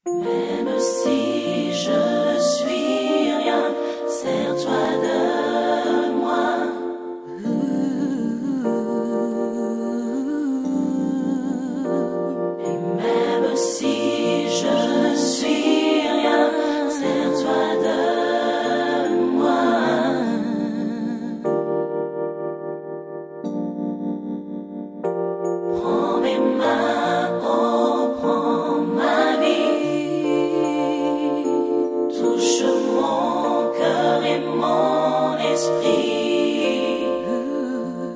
Même si je suis rien, sers-toi de moi. Et même si je suis rien, sers-toi de moi. Prends mes mains, oh, prends ma vie, touche mon cœur et mon esprit.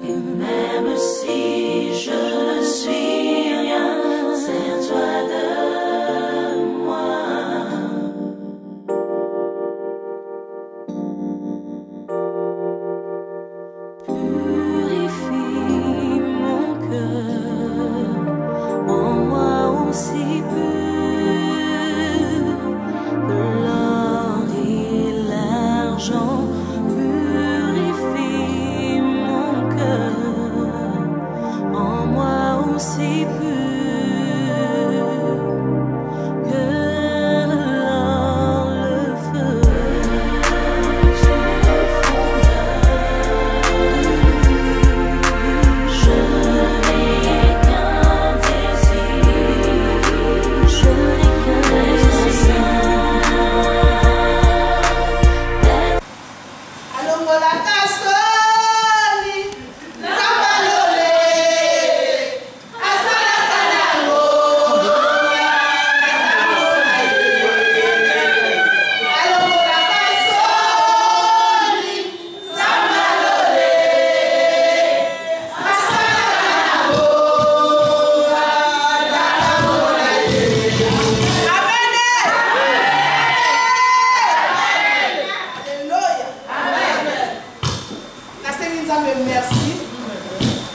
Et même si je ne suis rien, sers-toi de moi. Purifie mon cœur, en moi aussi pur, l'or et l'argent. Purifie mon cœur, en moi aussi pur, que l'or, le feu. Je n'ai qu'un désir, je n'ai qu'un désir. Alongola kasoli, zabalole, asala kanango. Alongola kasoli, zabalole, asala merci.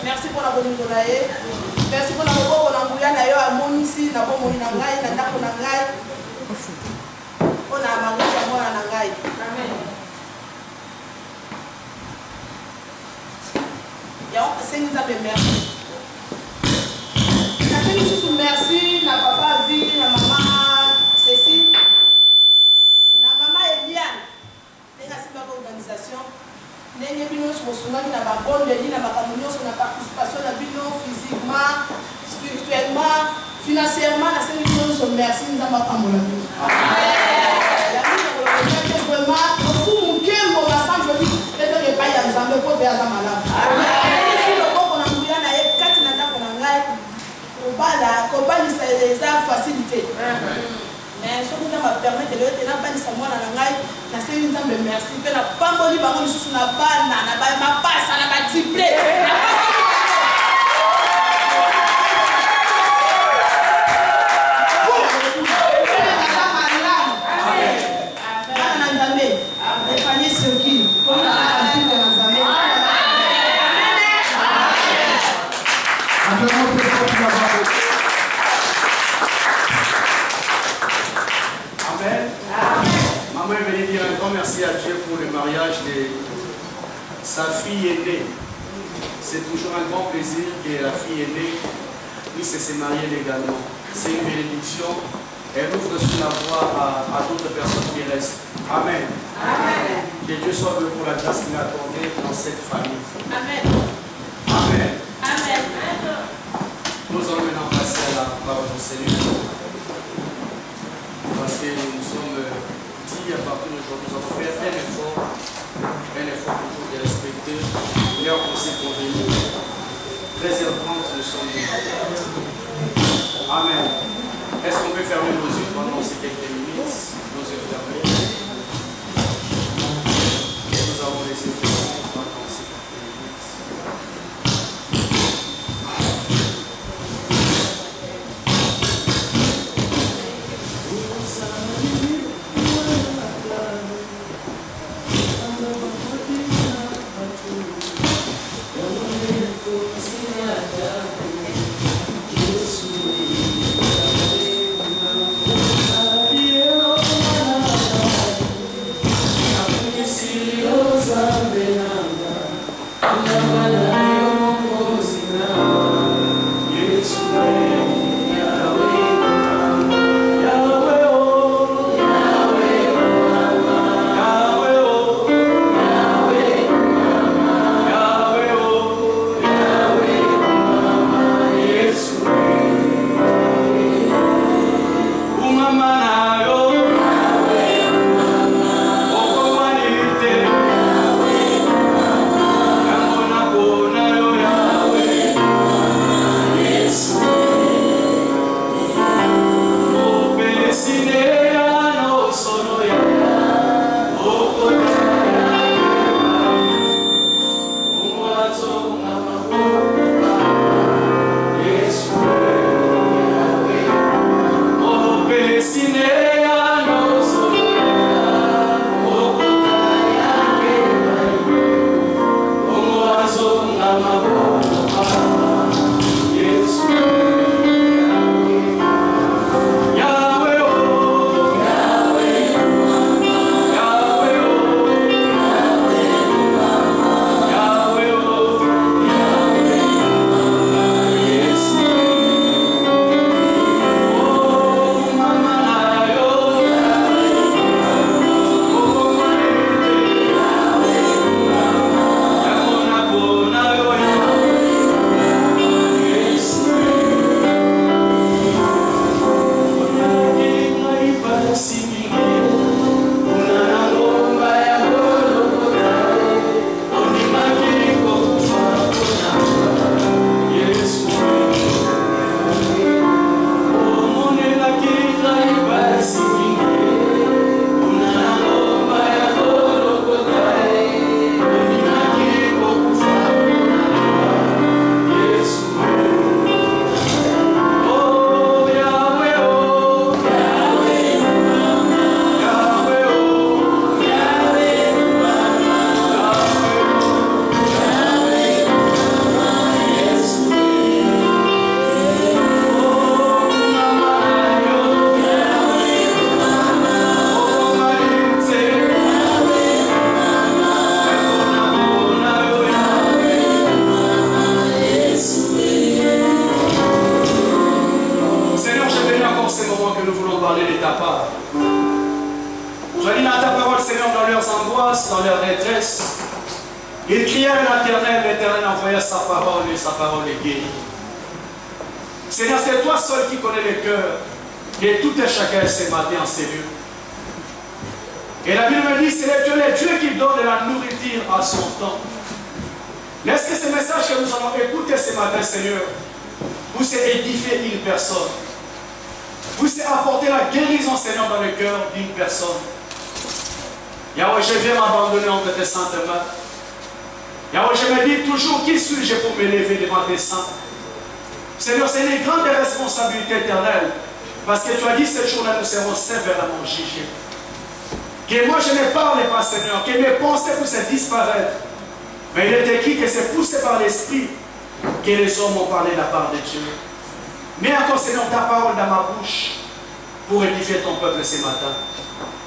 Merci pour la bonne journée. Merci pour la bonne journée. Yo amonisi na bomoni na ngai na ndako na ngai. Ona marisha mwana na ngai. Amen. Ya sengi nzambe merci. Na sengi susu merci na papa Vi na mama Cécile. Na mama Eliane. Nenga simba organisation. Nenye bino sosungani na babondeli na makambo nyonso na participation na bino physiquement, spirituellement, financièrement. Na sengi bino so merci nzamba pambola bino. Amen. Ya bino ko vraiment beaucoup mukembo rassemble bi eto ke pa ya nzambe ko be za malamu. Amen. Si le boko na nguya na ye kati na ndako na ngai ko bala ça facilité. Mais ce qui m'a permis de le tenir pas sa moi na ngai na sengi nzambe merci pe na pamboli bango lisusu na bana na ba ma pasa na ba triplé. Amen. Maman est venue dire un grand merci à Dieu pour le mariage de sa fille aînée. C'est toujours un grand plaisir que la fille aînée puisse se marier légalement. C'est une bénédiction. Elle ouvre sur la voie à d'autres personnes qui restent. Amen. Amen. Que Dieu soit heureux pour la grâce qu'il a accordée dans cette famille. Amen. Amen. Amen. Nous allons maintenant passer à la parole du Seigneur. Parce que nous sommes dit à partir d'aujourd'hui, nous allons faire un effort toujours de respecter l'heure qu'on s'est convenu. 13h30, nous sommes là. Amen. Est-ce qu'on peut fermer nos yeux pendant ces quelques minutes? Nos yeux fermés. Et nous avons laissé faire pendant ces quelques minutes. Jesus. Dans leur détresse, ils crièrent à l'Éternel, l'Éternel envoya sa parole et sa parole est guérie. Seigneur, c'est toi seul qui connais le cœur de tout et chacun ce matin en ces lieux. Et la Bible me dit, c'est le Dieu qui donne de la nourriture à son temps. Laisse que ce message que nous allons écouter ce matin, Seigneur, puisse édifier une personne, puisse apporter la guérison, Seigneur, dans le cœur d'une personne. Yahweh, je viens m'abandonner entre tes saintes mains. Yahweh, je me dis toujours, qui suis-je pour me lever devant tes saints? Seigneur, c'est une grande responsabilité éternelle. Parce que tu as dit, ce jour-là, nous serons sévèrement jugés. Que moi, je ne parle pas, Seigneur, que mes pensées puissent disparaître. Mais il est écrit que c'est poussé par l'Esprit que les hommes ont parlé de la part de Dieu. Mets encore, Seigneur, ta parole dans ma bouche pour édifier ton peuple ce matin.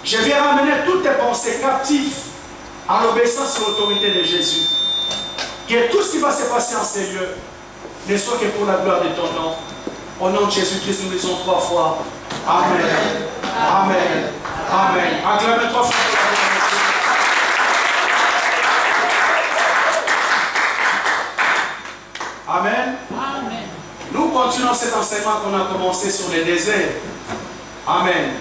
Je viens ramener toutes tes pensées captives à l'obéissance et à l'autorité de Jésus. Que tout ce qui va se passer en ces lieux ne soit que pour la gloire de ton nom. Au nom de Jésus-Christ, nous disons 3 fois. Amen. Amen. Amen. Acclamez 3 fois. Amen. Amen. Nous continuons cet enseignement qu'on a commencé sur les déserts. Amen.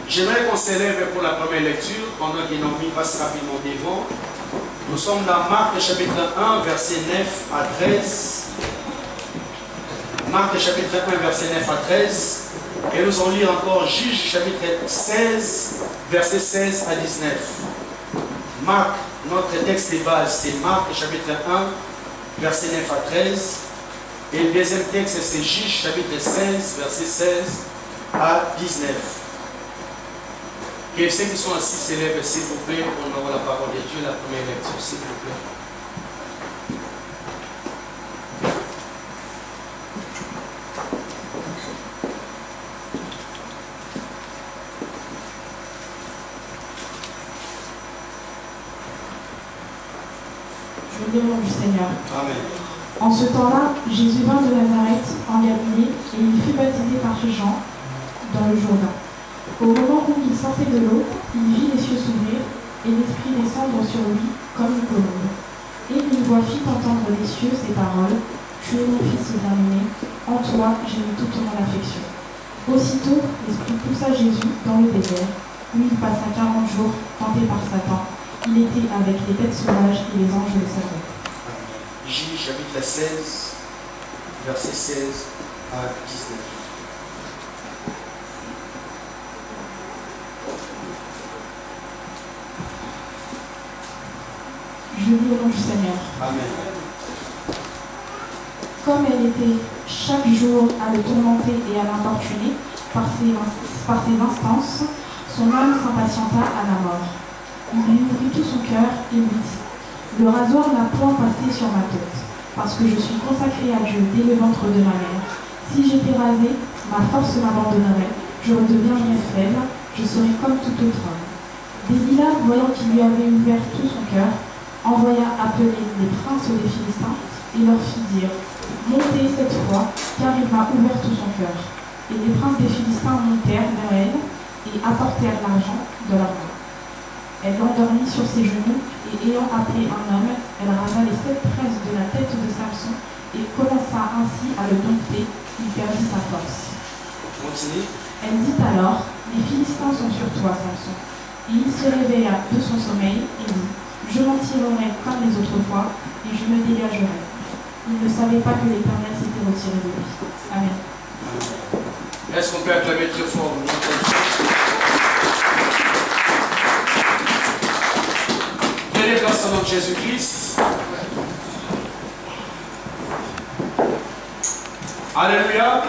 J'aimerais qu'on s'élève pour la première lecture, pendant qu'il n'en passe rapidement devant. Nous sommes dans Marc chapitre 1, verset 9 à 13. Marc chapitre 1, verset 9 à 13. Et nous allons lire encore Juge chapitre 16, verset 16 à 19. Marc, notre texte de base, c'est Marc chapitre 1, verset 9 à 13. Et le deuxième texte, c'est Juge chapitre 16, verset 16 à 19. Que ceux qui sont assis s'élèvent, s'il vous plaît, pour avoir la parole de Dieu, la première lecture, s'il vous plaît. Je lis au nom du Seigneur. Amen. En ce temps-là, Jésus vint de Nazareth en Galilée et il fut baptisé par Jean dans le Jourdain. Au moment où il sortait de l'eau, il vit les cieux s'ouvrir et l'Esprit descendre sur lui comme une colombe. Et une voix fit entendre des cieux ces paroles: Tu es mon fils bien-aimé, en toi j'ai mis toute mon affection. Aussitôt, l'Esprit poussa Jésus dans le désert, où il passa 40 jours tenté par Satan. Il était avec les bêtes sauvages et les anges le servaient. J, chapitre 16, verset 16 à 19. Je lis au nom du Seigneur. Amen. Comme elle était chaque jour à le tourmenter et à l'importuner, Par ses instances, son âme s'impatienta à la mort. Il lui ouvrit tout son cœur et lui dit : le rasoir n'a point passé sur ma tête, parce que je suis consacré à Dieu dès le ventre de ma mère. Si j'étais rasé, ma force m'abandonnerait, je redeviendrais faible, je serais comme tout autre homme. Délila, voyant qu'il lui avait ouvert tout son cœur, envoya appeler les princes des Philistins et leur fit dire : montez cette fois, car il m'a ouvert tout son cœur. Et les princes des Philistins montèrent vers elle et apportèrent l'argent de leur main. Elle l'endormit sur ses genoux, et ayant appelé un homme, elle rasa les 7 tresses de la tête de Samson, et commença ainsi à le dompter. Il perdit sa force. Continue. Elle dit alors : les Philistins sont sur toi, Samson. Et il se réveilla de son sommeil et dit : je m'en tirerai comme les autres fois, et je me dégagerai. Il ne savait pas que l'Éternel s'était retiré de lui. Amen. Est-ce qu'on peut acclamer très fort? Prenez place au nom de Jésus-Christ. Alléluia.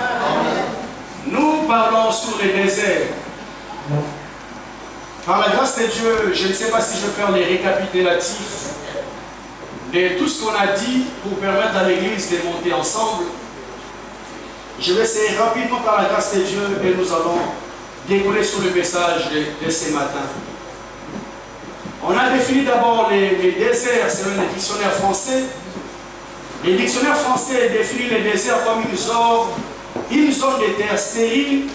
Nous parlons sur les déserts. Par la grâce de Dieu, je ne sais pas si je vais faire les récapitulatifs de tout ce qu'on a dit pour permettre à l'Église de monter ensemble. Je vais essayer rapidement par la grâce de Dieu et nous allons décoller sur le message de ce matin. On a défini d'abord les déserts selon les dictionnaires français. Les dictionnaires français définissent les déserts comme une zone de terre stérile,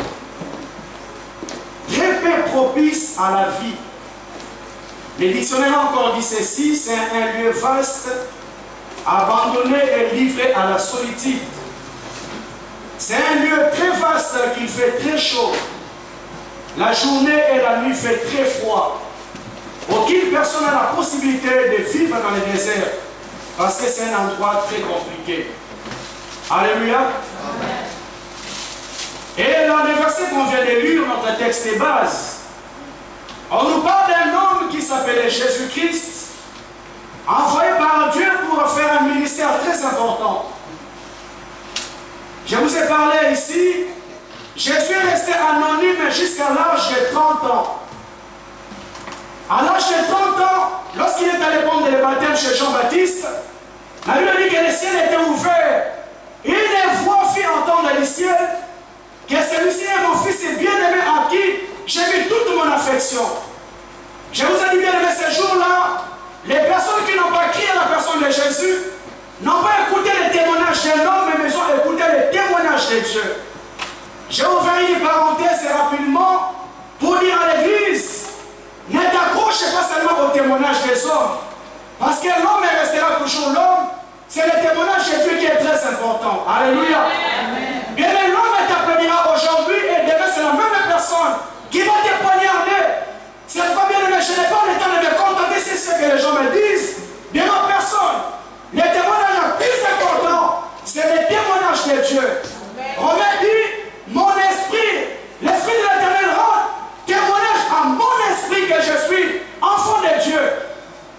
très peu propice à la vie. Les dictionnaires ont encore dit ceci: c'est un lieu vaste, abandonné et livré à la solitude. C'est un lieu très vaste qu'il fait très chaud. La journée et la nuit fait très froid. Aucune personne n'a la possibilité de vivre dans le désert parce que c'est un endroit très compliqué. Alléluia. Amen. Et dans le verset qu'on vient de lire, notre texte de base, on nous parle d'un homme qui s'appelait Jésus-Christ, envoyé par Dieu pour faire un ministère très important. Je vous ai parlé ici, Jésus est resté anonyme jusqu'à l'âge de 30 ans. À l'âge de 30 ans, lorsqu'il est allé prendre le baptême chez Jean-Baptiste, la Bible dit que le ciel était ouvert. Une voix fit entendre du ciel que celui-ci est mon fils bien-aimé en qui j'ai mis toute mon affection. Je vous ai dit bien aimé ce jour-là, les personnes qui n'ont pas crié à la personne de Jésus n'ont pas écouté les témoignages de l'homme, mais ils ont écouté les témoignages de Dieu. J'ai ouvert une parenthèse rapidement pour dire à l'Église: ne t'accroche pas seulement au témoignage des hommes, parce que l'homme restera toujours l'homme. C'est le témoignage de Dieu qui est très important. Alléluia. Bien, l'homme t'appellera aujourd'hui et demain c'est la même personne qui va te poignarder. C'est pas bien aimé, je n'ai pas le temps de me contenter, c'est ce que les gens me disent. Bien, ma personne, le témoignage le plus important, c'est le témoignage de Dieu. Romain dit: mon esprit, l'esprit de l'Éternel rend témoignage à mon esprit que je suis enfant de Dieu.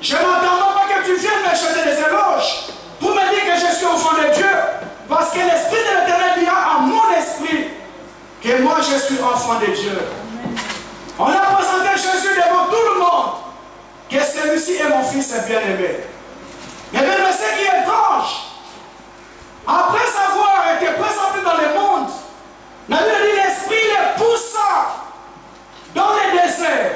Je n'entends pas que tu viennes me chanter des éloges pour me dire que je suis enfant de Dieu, parce que l'esprit de l'Éternel dira à mon esprit que moi je suis enfant de Dieu. On a présenté Jésus devant tout le monde, que celui-ci est mon fils bien-aimé. Mais bien, ce qui est étrange, après avoir été présenté dans le monde, la Bible dit l'esprit les poussa dans le désert.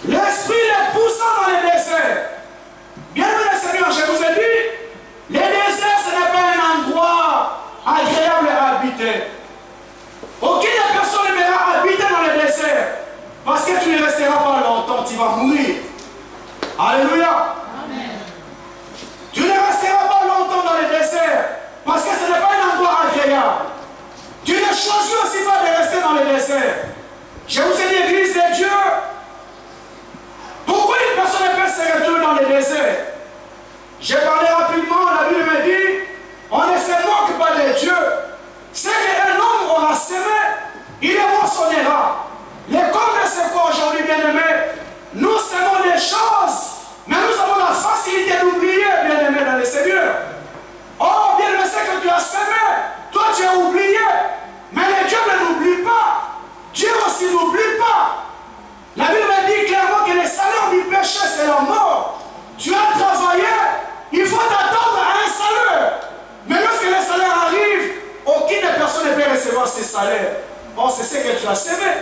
L'esprit les poussa dans le désert. Bien aimé Seigneur, je vous ai dit, le désert ce n'est pas un endroit agréable à habiter. Aucune personne ne verra habiter dans le désert, parce que tu ne resteras pas longtemps, tu vas mourir. Alléluia. Amen. Tu ne resteras pas longtemps dans le désert, parce que ce n'est pas un endroit agréable. Tu ne choisis aussi pas de rester dans le désert. Je vous ai dit, Église de Dieu, pourquoi une personne peut se retrouver dans le désert? J'ai parlé rapidement, la Bible me dit, on ne se moque pas de Dieu. Ce qu'un homme aura semé, il le moissonnera. Les comme c'est quoi aujourd'hui, bien-aimé? Nous semons des choses, mais nous avons la facilité d'oublier, bien-aimé, dans le Seigneur. Oh, bien-aimé, ce que tu as semé, toi tu as oublié, mais le Dieu ne l'oublie Oh, c'est ce que tu as semé.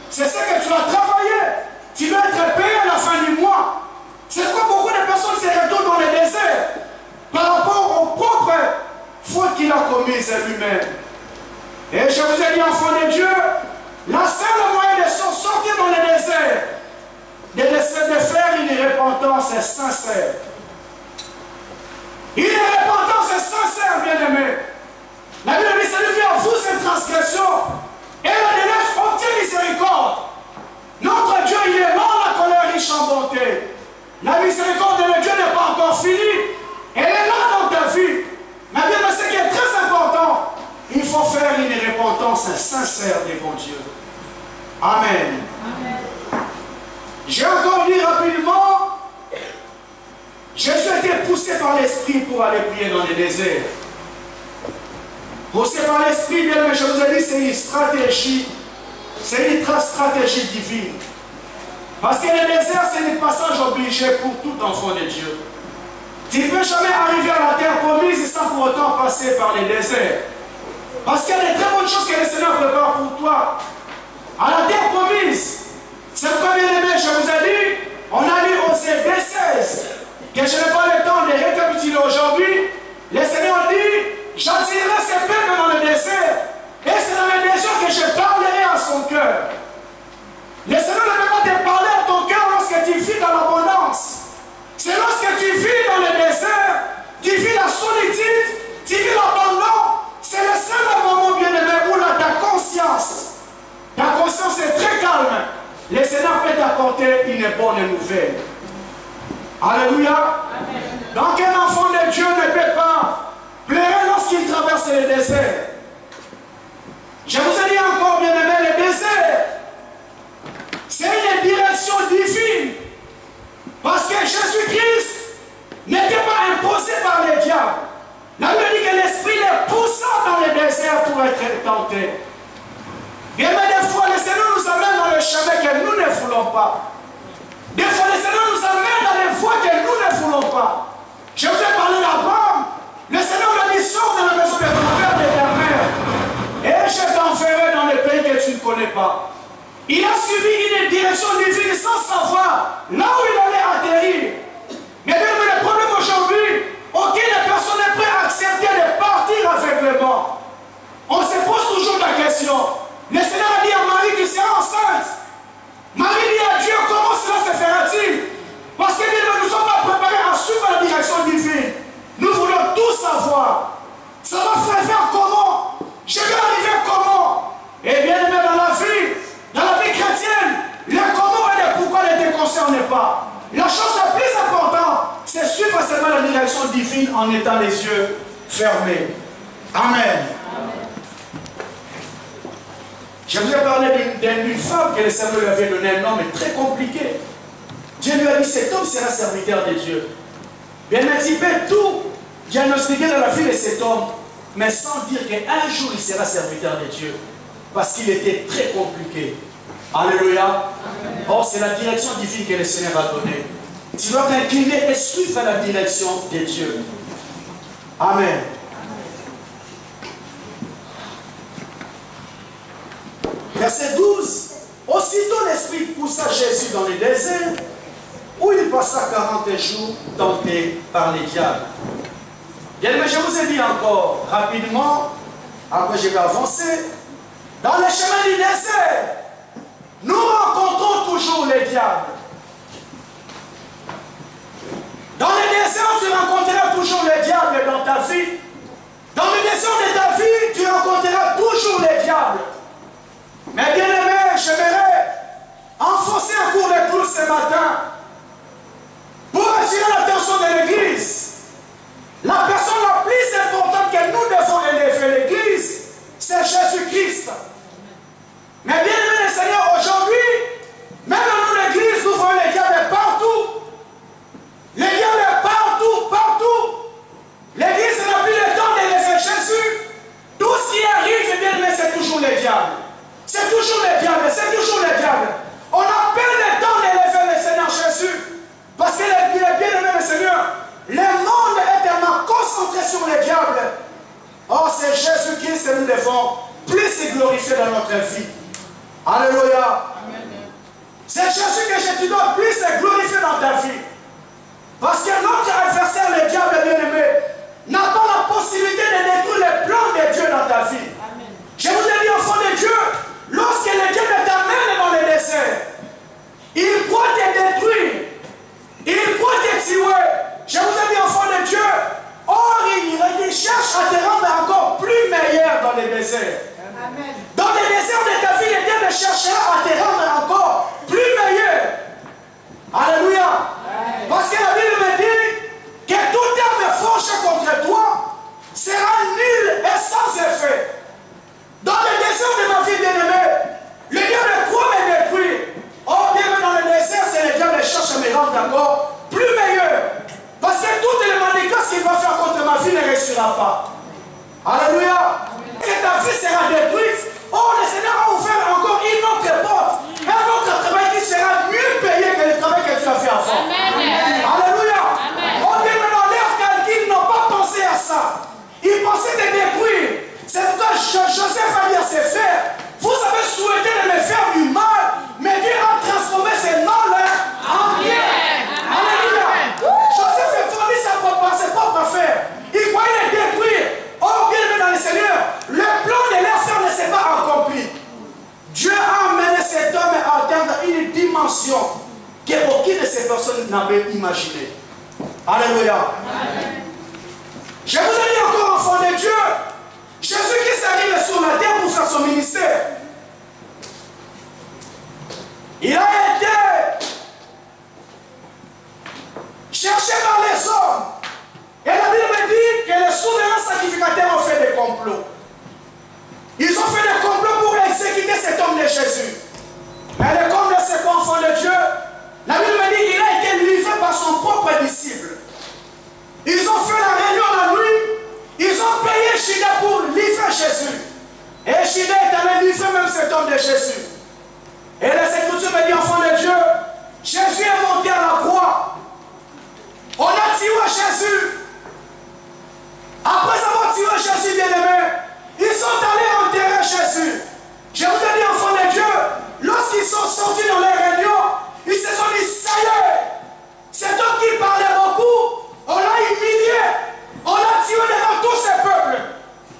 C'est ce que tu as travaillé. Tu vas être payé à la fin du mois. C'est quoi beaucoup de personnes se retrouvent dans le désert par rapport aux propres fautes qu'il a commises lui-même. Et je vous ai dit, enfants de Dieu, la seule moyen de sortir dans le désert, de faire une repentance sincère. Une repentance sincère, bien-aimé. La Bible dit, c'est lui qui avoue ses transgressions et la délaisse obtient miséricorde. Notre Dieu, il est lent à la colère, riche en bonté. La miséricorde de Dieu n'est pas encore finie. Elle est là dans ta vie. Mais bien, ce qui est très important, il faut faire une repentance sincère devant Dieu. Amen. Amen. J'ai encore dit rapidement, Jésus a été poussé par l'Esprit pour aller prier dans les déserts. Poussé par l'Esprit, bien, mais je vous ai dit, c'est une stratégie. C'est une stratégie divine. Parce que le désert, c'est un passage obligé pour tout enfant de Dieu. Tu ne peux jamais arriver à la terre promise sans pour autant passer par les déserts. Parce qu'il y a de très bonnes choses que le Seigneur prépare pour toi. À la terre promise, c'est pourquoi, bien aimé, je vous ai dit, on a lu au Hébreux 16, que je n'ai pas le temps de récapituler aujourd'hui. Le Seigneur dit, j'attirerai ces peuples dans le désert. Et c'est dans le désert que je parlerai à son cœur. Le Seigneur ne peut pas te parler à ton cœur lorsque tu vis dans l'abondance. C'est lorsque tu vis dans le désert, tu vis la solitude, tu vis l'abandon. C'est le seul moment, bien-aimé, où ta conscience est très calme. Le Seigneur peut t'apporter une bonne nouvelle. Alléluia. Amen. Donc un enfant de Dieu ne peut pas pleurer lorsqu'il traverse le désert. Je vous ai dit encore, bien-aimé, le désert, c'est une direction divine. Parce que Jésus-Christ n'était pas imposé par les diables. La Bible dit que l'Esprit les poussa dans le désert pour être tenté. Bien, mais des fois, le Seigneur nous amène dans le chemin que nous ne voulons pas. Des fois, le Seigneur nous amène dans les voies que nous ne voulons pas. Je vous ai parlé d'Abraham. Le Seigneur m'a dit, sors de la maison de ton père et de ta mère. Et je t'enverrai dans le pays que tu ne connais pas. Il a suivi une direction divine sans savoir là où il allait atterrir. Mais bien, le problème aujourd'hui, aucune personne n'est prête à accepter de partir aveuglément. On se pose toujours la question. Le Seigneur a dit à Marie qu'il sera enceinte. Marie dit à Dieu, comment cela se fera-t-il? Parce que nous ne sommes pas préparés à suivre la direction divine. Nous voulons tout savoir. Ça va se faire comment? Je vais arriver comment? Et bien, même dans la vie chrétienne, le comment et le pourquoi ne te concerne pas. La chose la plus importante, c'est suivre seulement la direction divine en étant les yeux fermés. Amen. Je vous ai parlé d'une femme que le Seigneur lui avait donné un nom très compliqué. Dieu lui a dit, cet homme sera serviteur de Dieu. Bien, tu peux tout diagnostiquer dans la vie de cet homme, mais sans dire qu'un jour il sera serviteur de Dieu. Parce qu'il était très compliqué. Alléluia. Or, c'est la direction divine que le Seigneur a donnée. Tu dois t'incliner et suivre la direction de Dieu. Amen. Verset 12. Aussitôt l'Esprit poussa Jésus dans le désert, où il passa 40 jours tenté par les diables. Bien, mais je vous ai dit encore rapidement, après je vais avancer, dans les chemins du désert, nous rencontrons toujours les diables. Dans le désert, tu rencontreras toujours les diables dans ta vie. Dans le désert de ta vie, tu rencontreras toujours les diables. Mais bien aimé, j'aimerais enfoncer un cours de clous ce matin pour attirer l'attention de l'Église. La personne la plus importante que nous devons élever l'Église, c'est Jésus-Christ. Mais bien aimé le Seigneur, aujourd'hui, même dans l'Église, nous voyons les diables partout. Les diables partout, partout. L'Église n'a plus le temps d'élever Jésus. Tout ce qui arrive, bien aimé, c'est toujours les diables. C'est toujours les diables, c'est toujours les diables. On a peine le temps d'élever le Seigneur Jésus. Parce que bien aimé le Seigneur, le monde est tellement concentré sur les diables. Or, c'est Jésus-Christ que nous devons plus c'est glorifié dans notre vie. Alléluia. C'est Jésus que je te donne, plus c'est glorifié dans ta vie. Parce que notre adversaire, le diable bien-aimé, n'a pas la possibilité de détruire les plans de Dieu dans ta vie. Amen. Je vous ai dit, enfant de Dieu, lorsque le diable t'amène dans le désert, il pourra te détruire, il pourra te tuer. Je vous ai dit, enfant de Dieu, or il cherche à te rendre encore plus meilleur dans le désert. Amen. Dans le désert de ta vie, le diable cherchera à te rendre encore plus meilleur. Alléluia. Amen. Parce que la Bible me dit que toute arme forgée contre toi sera nulle et sans effet. Dans le désert de ma vie bien-aimée, le diable croit me détruire. Oh, bien dans le désert, c'est le diable qui cherche à me rendre encore plus meilleur. Parce que toutes les manigances qu'il va faire contre ma vie ne réussira pas. Alléluia. Que ta vie sera détruite. Oh, le Seigneur a ouvert encore une autre porte. Un autre travail qui sera mieux payé que le travail que tu as fait avant. Amen. Alléluia. Amen. Oh, bien dans leur calcul, ils n'ont pas pensé à ça. Ils pensaient de détruire. C'est pourquoi Joseph a dit à ses frères, vous avez souhaité de me faire du mal, mais Dieu a transformé ces mal-là en bien. Alléluia. Joseph a fourni ses propres affaires. Il croyait les détruire. Oh, bien dans le Seigneur, le plan de leur frère ne s'est pas accompli. Dieu a amené cet homme à atteindre une dimension qu'aucune de ces personnes n'avait imaginée. Alléluia. Amen. Je vous ai dit encore, enfant de Dieu, Jésus-Christ arrive sur la terre pour faire son ministère. Il a été cherché par les hommes. Et la Bible dit que les souverains sacrificateurs ont fait des complots. Ils ont fait des complots pour exécuter cet homme de Jésus. Mais le comble de cet enfant de Dieu, la Bible dit qu'il a été livré par son propre disciple. Ils ont fait la réunion la nuit. Ils ont payé Judas pour livrer Jésus. Et Judas est allé livrer même cet homme de Jésus. Et les Écritures me dit, enfant de Dieu, Jésus est monté à la croix. On a tué Jésus. Après avoir tué Jésus, bien-aimé, ils sont allés enterrer Jésus. Je vous ai dit, enfant de Dieu, lorsqu'ils sont sortis dans les réunions, ils se sont dit, ça y est, cet homme qui parlait beaucoup, on l'a humilié, on l'a tué devant tous ces peuples.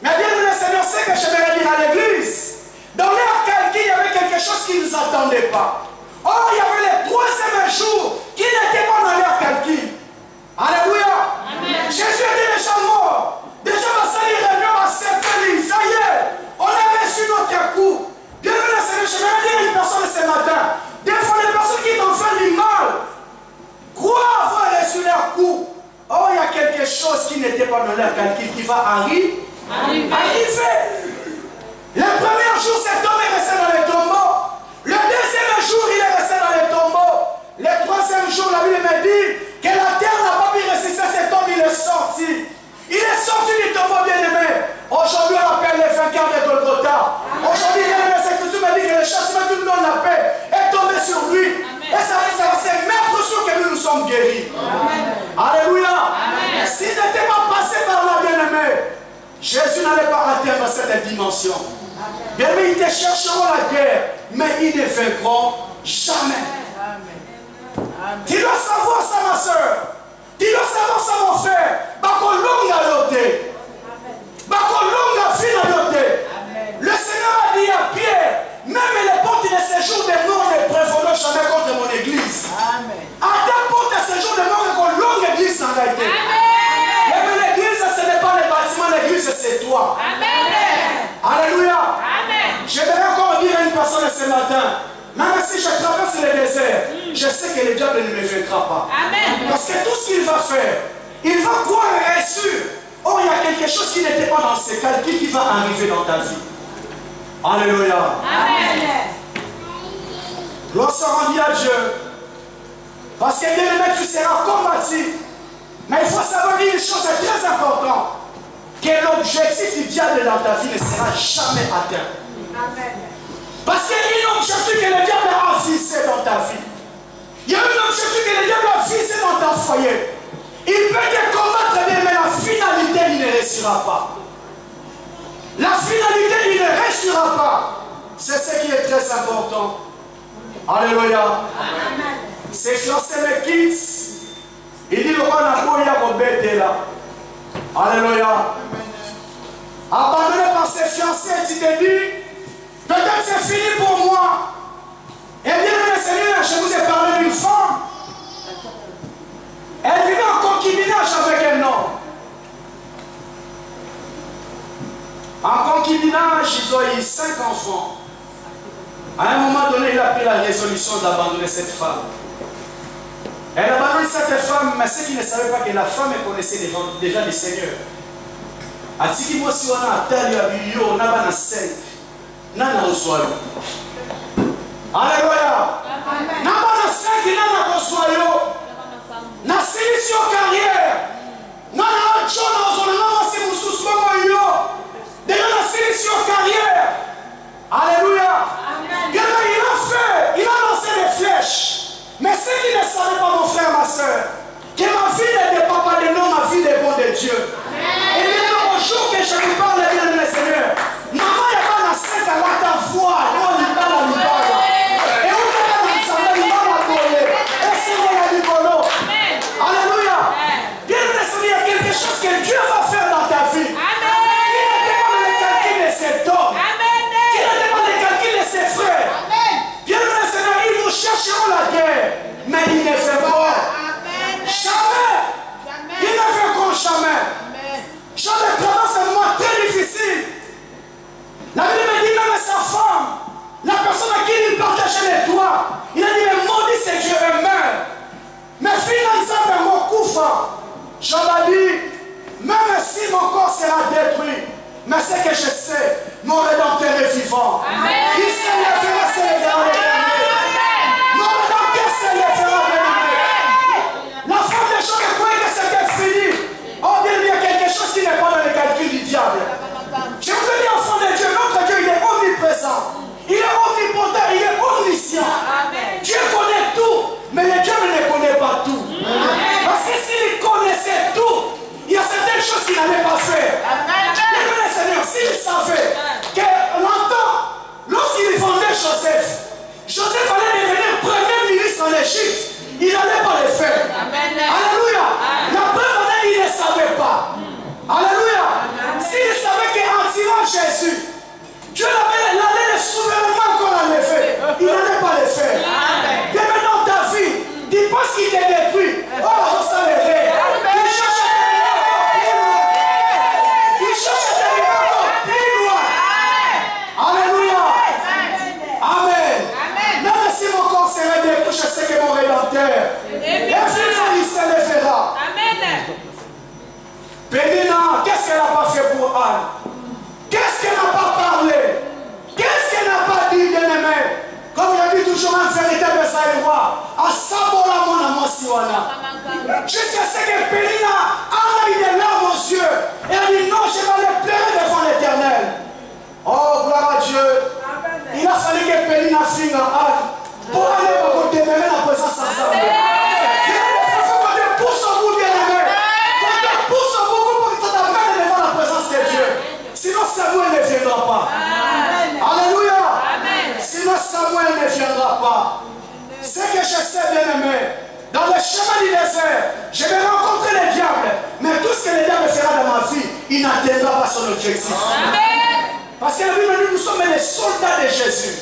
Mais bien, le Seigneur sait que je vais dire à l'église, dans leur calcul, il y avait quelque chose qu'ils ne s'attendaient pas. Or, il y avait le troisième jour qui n'était pas dans leur calcul. Alléluia. Amen. Jésus est déjà mort. Déjà, on s'est réunion à Saint-Denis. Ça y est, on a reçu notre coup. Bienvenue le Seigneur. Je vais dire à une personne ce matin. Des fois, les personnes qui t'ont fait du mal croient avoir reçu leur coup. Or, il y a quelque chose qui n'était pas dans leur calcul qui va arriver. Le premier jour, cet homme est resté dans les tombeaux. Le deuxième jour, il est resté dans les tombeaux. Le troisième jour, la Bible me dit que la terre n'a pas pu résister à cet homme, il est sorti. Il est sorti du tombeau, bien-aimé. Aujourd'hui, on appelle les vainqueurs de Golgotha. Aujourd'hui, les Écritures me dit que le châtiment du nom de la paix est tombé sur lui. Amen. Et ça c'est mettre sûr que nous sommes guéris. Amen. Alléluia. Amen. S'il n'était pas passé par là, bien-aimé, Jésus n'allait pas atteindre cette dimension. Bien-aimé, ils te chercheront la guerre, mais ils ne vaincront jamais. Amen. Tu dois savoir ça, ma soeur. Tu dois savoir ça, mon frère. Le Seigneur a dit à Pierre, même les portes de séjour des morts ne prévaudront jamais contre mon église. À ta porte de séjour des morts, une longue église en a été. Même l'église, ce n'est pas le bâtiment, l'église, c'est toi. Amen. Alléluia. Amen. Je vais encore dire à une personne ce matin, même si je traverse le désert, je sais que le diable ne me vaincra pas. Amen. Parce que tout ce qu'il va faire, il va croire et être sûr. Oh, il y a quelque chose qui n'était pas dans ses calculs qui va arriver dans ta vie. Alléluia. Amen. Gloire soit rendue à Dieu. Parce que bien aimé, tu seras combattu. Mais il faut savoir une chose très importante. Que l'objectif du diable dans ta vie ne sera jamais atteint. Amen. Parce qu'il y a un objectif que le diable a fixé dans ta vie. Il y a un objectif que le diable a fixé dans ton foyer. Il peut te combattre, mais la finalité, il ne réussira pas. La finalité, il ne restera pas. C'est ce qui est très important. Alléluia. C'est fiancé mes kids. Il dit le roi n'a pas eu à rebêter là. Alléluia. Abandonné par ses fiancés, tu te dis, peut-être c'est fini pour moi. Eh bien, mes Seigneur, je vous ai parlé d'une femme. Elle vivait en concubinage avec un homme. En concubinage, ils ont eu 5 enfants. À un moment donné, il a pris la résolution d'abandonner cette femme. Elle a abandonné cette femme, mais ceux qui ne savaient pas que la femme connaissait déjà le Seigneur. Atiki mosi wana atali ya biyo na bana 5. Nana oswayo. Alléluia. Na bana 5 nana oswayo. Na solution carrière. Nana chona ozona mosi mususu bongo yo. Déjà la solution carrière. Alléluia. Il a lancé des flèches. Mais ceux qui ne savaient pas, mon frère, ma soeur, que ma vie n'est pas papa de non, ma vie est bon de Dieu. Et maintenant, au jour que je vous parle bien de mes Seigneur, maman n'est pas la scène à la voix, non, il parle à l'ibala. Et où est la salle, il va la coller. Et c'est moi la libolo. Alléluia. Bien de mes Seigneur, il y a quelque chose que Dieu va faire dans ta vie. Qui n'était pas dans le calcul de cet homme. Qui n'était pas dans le calcul de ses frères. Bien de mes Seigneur, ils vous chercheront la guerre. Mais il ne fait pas. Jamais. Il ne fait pas jamais. Jamais traverse un mois très difficile. La Bible me dit même sa femme, la personne à qui il partageait les toits, il a dit mais maudit c'est Dieu et meurt. Mais finalement, c'est mon couffin. J'en ai dit, même si mon corps sera détruit, mais c'est que je sais, mon Rédempteur est vivant. Il se lèvera, se lèvera l'éternel. Mon Rédempteur se lèvera l'éternel. La femme des gens croyait que c'était fini. Oh bien, il y a quelque chose qui n'est pas dans les calculs du diable. Je vous ai dit, enfant de Dieu, notre Dieu, il est omniprésent. Il est omnipotent, il est omniscient. Dieu connaît tout, mais le Dieu ne connaît pas tout. Parce que s'il connaissait tout, il y a certaines choses qu'il n'allait pas faire. Mais Seigneur, s'il savait que longtemps, lorsqu'il vendait Joseph, Joseph allait devenir premier ministre en Égypte, il n'allait pas le faire. Alléluia. La preuve en est, il ne savait pas. Alléluia. S'il savait qu'en tirant Jésus, Dieu l'allait souverainement qu'on allait faire, il n'allait pas le faire. Et maintenant ta vie, dis pas ce qu'il t'est détruit. Oh, ça le fait. Il cherche à t'arriver encore plus loin. Il cherche à t'arriver encore plus loin. Alléluia. Amen. Même si mon corps serait détruit, je sais que mon Rédempteur, et vivant, il se lèvera. Pénina, qu'est-ce qu'elle n'a pas fait pour Anne? Qu'est-ce qu'elle n'a pas parlé? Qu'est-ce qu'elle n'a pas dit, bien-aimé? Comme je dis toujours, un véritable Zaïrois, à Sabola, mon amour, Siwana. Jusqu'à ce que Pénina a eu des larmes aux yeux. Et elle dit non, je vais aller pleurer devant l'Éternel. Oh, gloire à Dieu. Il a fallu que Pénina signe à Anne pour aller demeurer la présence ensemble. Sinon Samuel ne viendra pas. Alléluia. Sinon Samuel ne viendra pas. Ce que je sais, bien aimé, dans le chemin du désert, je vais rencontrer le diable. Mais tout ce que le diable fera dans ma vie, il n'atteindra pas son objectif. Parce que la Bible dit, nous sommes les soldats de Jésus.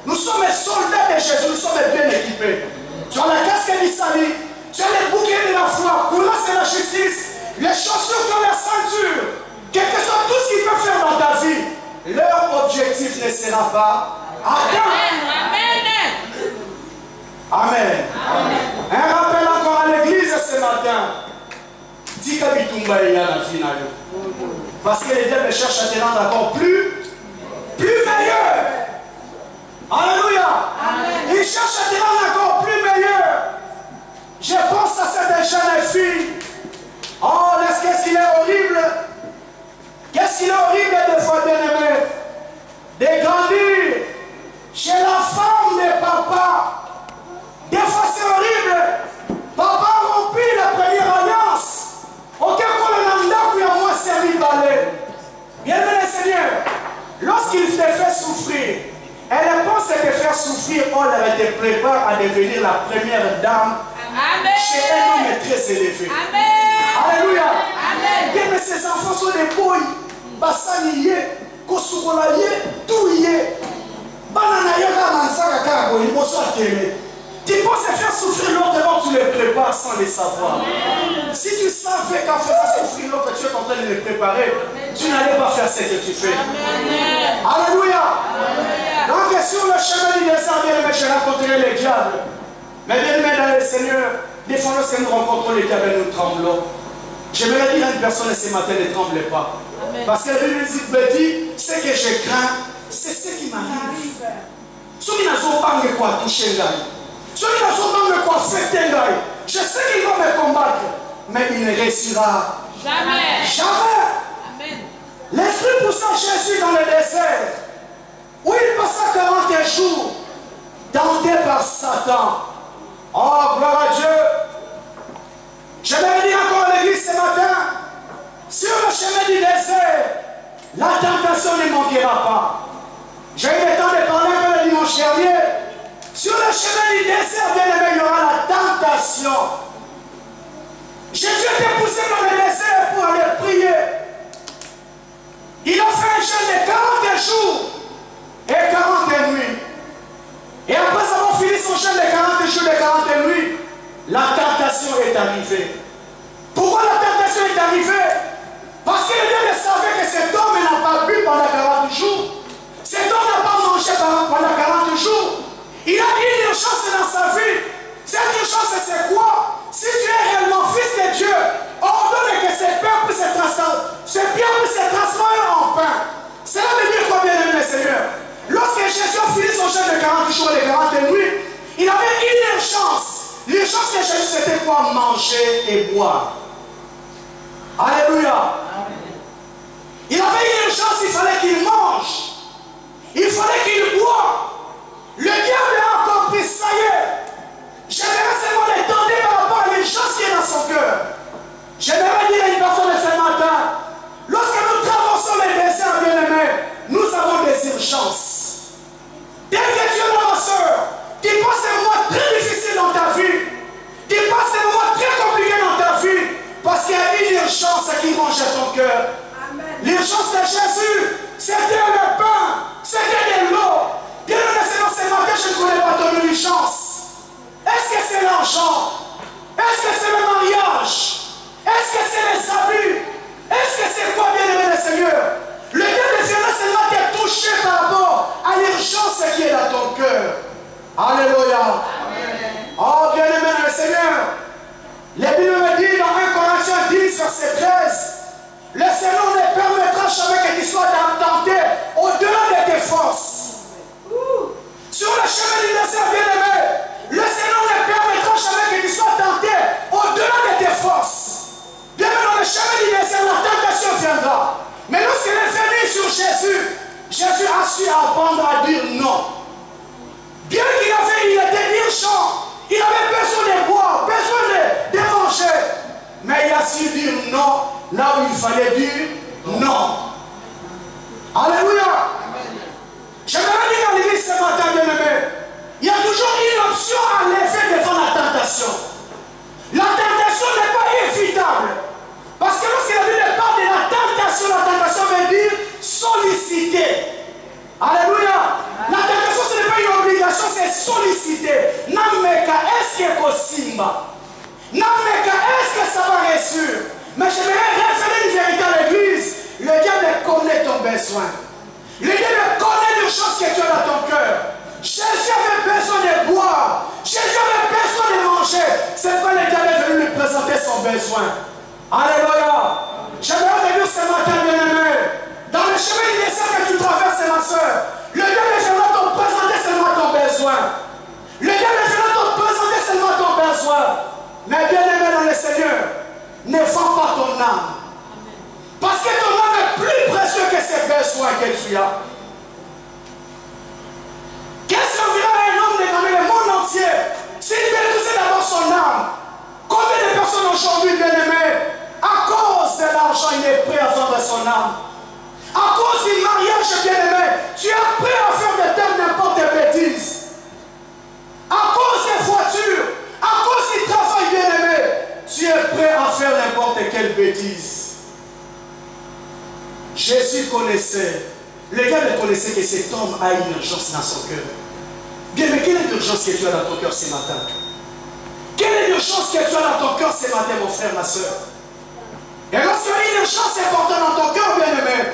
Nous sommes les soldats de Jésus, nous sommes bien équipés. Tu as la casquette du salut, tu as les boucliers de la foi, pour lancer la justice, les chaussures sur la ceinture. Quel que soit tout ce qu'ils peuvent faire dans ta vie, leur objectif ne sera pas atteint. Amen. Un rappel encore à l'église ce matin. Tika bitumba il y a la finale. Parce que les diables cherchent à te rendre encore plus meilleur. Alléluia. Ils cherchent à te rendre encore plus meilleur. Je pense à cette jeune fille. Oh, qu'est-ce qu'il est horrible. Qu'est-ce qu'il est horrible des fois, bien-aimé, de grandir chez la femme de papa. Des fois, c'est horrible. Papa a rompu la première alliance. Aucun qu'on a moi servi balai. Bien-aimé Seigneur, souffrir, on te prépare à devenir la première dame chez un homme très élevé. Alléluia. Bien, mais ces enfants sont des boys. Bassani, Kosukolaye, Touye. Tu peux se faire souffrir l'autre avant que tu les prépares sans les savoir. Si tu savais qu'en faisant souffrir l'autre, tu es en train de les préparer, tu n'allais pas faire ce que tu fais. Alléluia. Donc sur le chemin du désert, bien aimé, j'ai rencontré les diables. Mais bien aimé dans le Seigneur, des fois lorsque nous rencontrons les diables, nous tremblons. J'aimerais dire à une personne ce matin, ne tremblez pas. Parce que la Bible dit, ce que je crains, c'est ce qui m'arrive. Ceux qui n'ont pas de quoi toucher l'âme. Ceux qui n'ont pas de quoi fêter l'âme. Je sais qu'il va me combattre, mais il ne réussira jamais. Jamais. L'Esprit poussa Jésus dans le désert, où il passa 40 jours, tenté par Satan. Oh, gloire à Dieu. Je vais dire encore à l'église ce matin, sur le chemin du désert, la tentation ne manquera pas. J'ai eu le temps de parler un peu le dimanche dernier. Sur le chemin du désert, bien aimé, il y aura la tentation. Jésus était poussé dans le désert pour aller prier. Il a fait un jeûne de 40 jours et 40 nuits. Et après avoir fini son jeûne de 40 jours et 40 nuits, la tentation est arrivée. Pourquoi la tentation est arrivée? Parce que Dieu savait que cet homme n'a pas bu pendant 40 jours. Cet homme n'a pas mangé pendant 40 jours. Il a une urgence dans sa vie. Cette urgence, c'est quoi? Si tu es réellement fils de Dieu, ordonne que ce pain puisse se transformer en pain. Cela veut dire quoi, bien aimé Seigneur? Lorsque Jésus a fini son jeûne de 40 jours et de 40 nuits, il avait une urgence. L'urgence de Jésus, c'était quoi? Manger et boire. Alléluia. Il avait une urgence, il fallait qu'il mange. Il fallait qu'il boive. Le diable a compris, ça y est. J'aimerais seulement l'étendre par rapport à l'urgence qui est dans son cœur. J'aimerais dire à une personne de ce matin, lorsque nous traversons les déserts, bien-aimés, nous avons des urgences. Dès que tu es là, ma soeur, tu passes des moments très difficiles dans ta vie. Tu passes des moments très compliqués dans ta vie. Parce qu'il y a une urgence qui ronge à ton cœur. L'urgence de Jésus, c'était le pain, c'était de l'eau. Dieu le Seigneur, ce matin, je ne connais pas ton urgence. Est-ce que c'est l'argent? Est-ce que c'est le mariage? Est-ce que c'est les abus? Est-ce que c'est quoi, bien-aimé le Seigneur? Le Dieu de Seigneur seulement t'est touché par rapport à l'urgence qui est dans ton cœur. Alléluia. Oh, bien-aimé le Seigneur. La Bible me dit dans 1 Corinthiens 10, verset 13, le Seigneur ne permettra jamais que tu sois tenté au-delà de tes forces. Sur le chemin du désert, bien-aimé, le Seigneur ne permettra jamais que tu sois tenté au-delà de tes forces. Bien-aimé, dans le chemin du désert, la tentation viendra. Mais lorsqu'il est venu sur Jésus, Jésus a su apprendre à dire non. Bien qu'il était urgent, il avait besoin de boire, besoin de manger. Mais il a su dire non là où il fallait dire non. Alléluia. J'aimerais dire à l'église ce matin, bien-aimé, il y a toujours une option à lever devant la tentation. La tentation n'est pas évitable. Parce que lorsque la Bible parle de la tentation veut dire solliciter. Alléluia. La tentation, ce n'est pas une obligation, c'est solliciter. Nameka, est-ce que Kosimba? Nameka, est-ce que ça va réussir? Mais j'aimerais révéler une vérité à l'église. Le diable connaît ton besoin. Le diable connaît les choses que tu as dans ton cœur. Jésus avait besoin de boire. Jésus avait besoin de manger. C'est pas le diable est venu lui présenter son besoin. Alléluia. J'aimerais te dire ce matin, bien-aimé, dans le chemin du désert que tu traverses, ma soeur, le diable est venu te présenter seulement ton besoin. Le diable est venu te présenter seulement ton besoin. Mais bien-aimé dans le Seigneur, ne vends pas ton âme. Parce que ton âme est plus précieux que ces besoins que tu as. Qu'est-ce qu'on dira à un homme de gagner le monde entier s'il détruisait d'abord son âme? Combien de personnes aujourd'hui, bien-aimées, à cause de l'argent, il est prêt à vendre son âme? À cause du mariage, bien-aimé, tu es prêt à faire de telles n'importe quelle bêtise. Jésus connaissait, le gars connaissait que cet homme a une urgence dans son cœur. Bien, mais quelle est l'urgence que tu as dans ton cœur ce matin? Quelle est l'urgence que tu as dans ton cœur ce matin, mon frère, ma soeur? Et lorsqu'il y a une urgence importante dans ton cœur, bien aimé,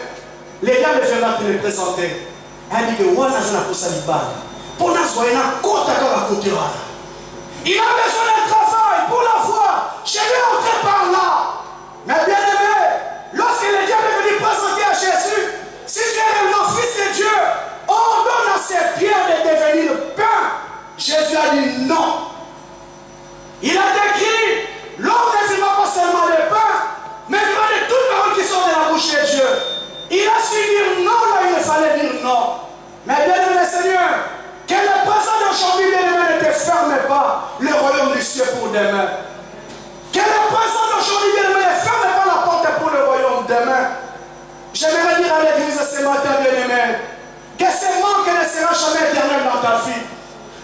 les gars me viennent te le présenter. Elle dit que il a besoin d'un travail pour la foi. Je vais entrer par là. Mais bien aimé, lorsque les diables est venu présenter à Jésus, si tu es réellement fils de Dieu, ordonne à ces pierres de devenir pain. Jésus a dit non. Il a décrit, l'homme ne vivra pas seulement de pain, mais vivra de toutes les paroles qui sont de la bouche de Dieu. Il a su dire non là il fallait dire non. Mais bien aimé Seigneur, que le présent d'aujourd'hui, bien aimé, ne te ferme pas le royaume du ciel pour demain. Que le présent d'aujourd'hui, bien aimé, ne ferme pas la porte pour le royaume demain. J'aimerais dire à l'église ce matin, bien aimé, que ce manque ne sera jamais éternel dans ta vie.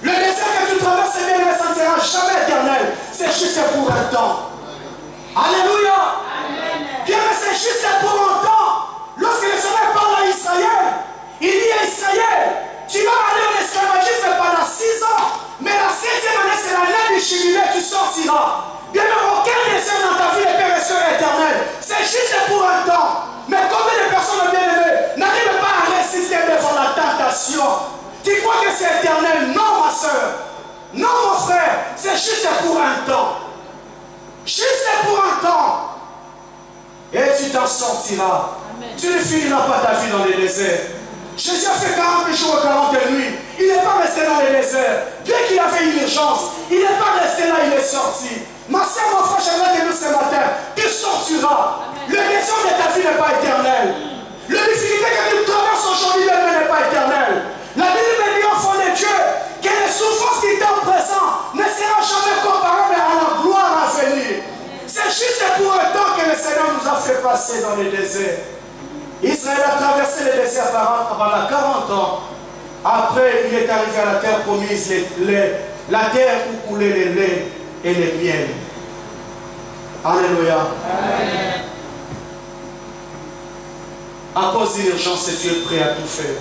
Le désert que tu traverses, bien aimé, ça ne sera jamais éternel. C'est juste pour un temps. Alléluia. Bien aimé, c'est juste pour un temps. Lorsque le Seigneur parle à Israël, il dit à Israël, tu vas aller en esclavagisme pendant 6 ans, mais la 7e année, c'est l'année du jubilé, tu sortiras. Bien aimé, aucun désert dans ta vie n'est pérésseur éternel. C'est juste pour un temps. Mais combien de personnes bien aimées n'arrivent pas à résister devant la tentation? Tu crois que c'est éternel? Non, ma soeur. Non, mon frère. C'est juste pour un temps. Juste pour un temps. Et tu t'en sortiras. Amen. Tu ne finiras pas ta vie dans les déserts. Jésus a fait 40 jours et 40 nuits. Il n'est pas resté dans les déserts. Bien qu'il avait une urgence, il n'est pas resté là, il est sorti. Ma soeur, mon frère, j'aimerais te dire ce matin, tu sortiras. Amen. Le désert de ta vie n'est pas éternel. Le difficulté que tu traverses aujourd'hui n'est pas éternel. La Bible me dit, enfant de Dieu, que les souffrances qui t'ont présent ne seront jamais comparables à la gloire à venir. C'est juste pour un temps que le Seigneur nous a fait passer dans les déserts. Israël a traversé le désert pendant 40 ans. Après, il est arrivé à la terre promise, la terre où coulait le lait et le miel. Alléluia. Amen. À cause de l'urgence, tu es prêt à tout faire.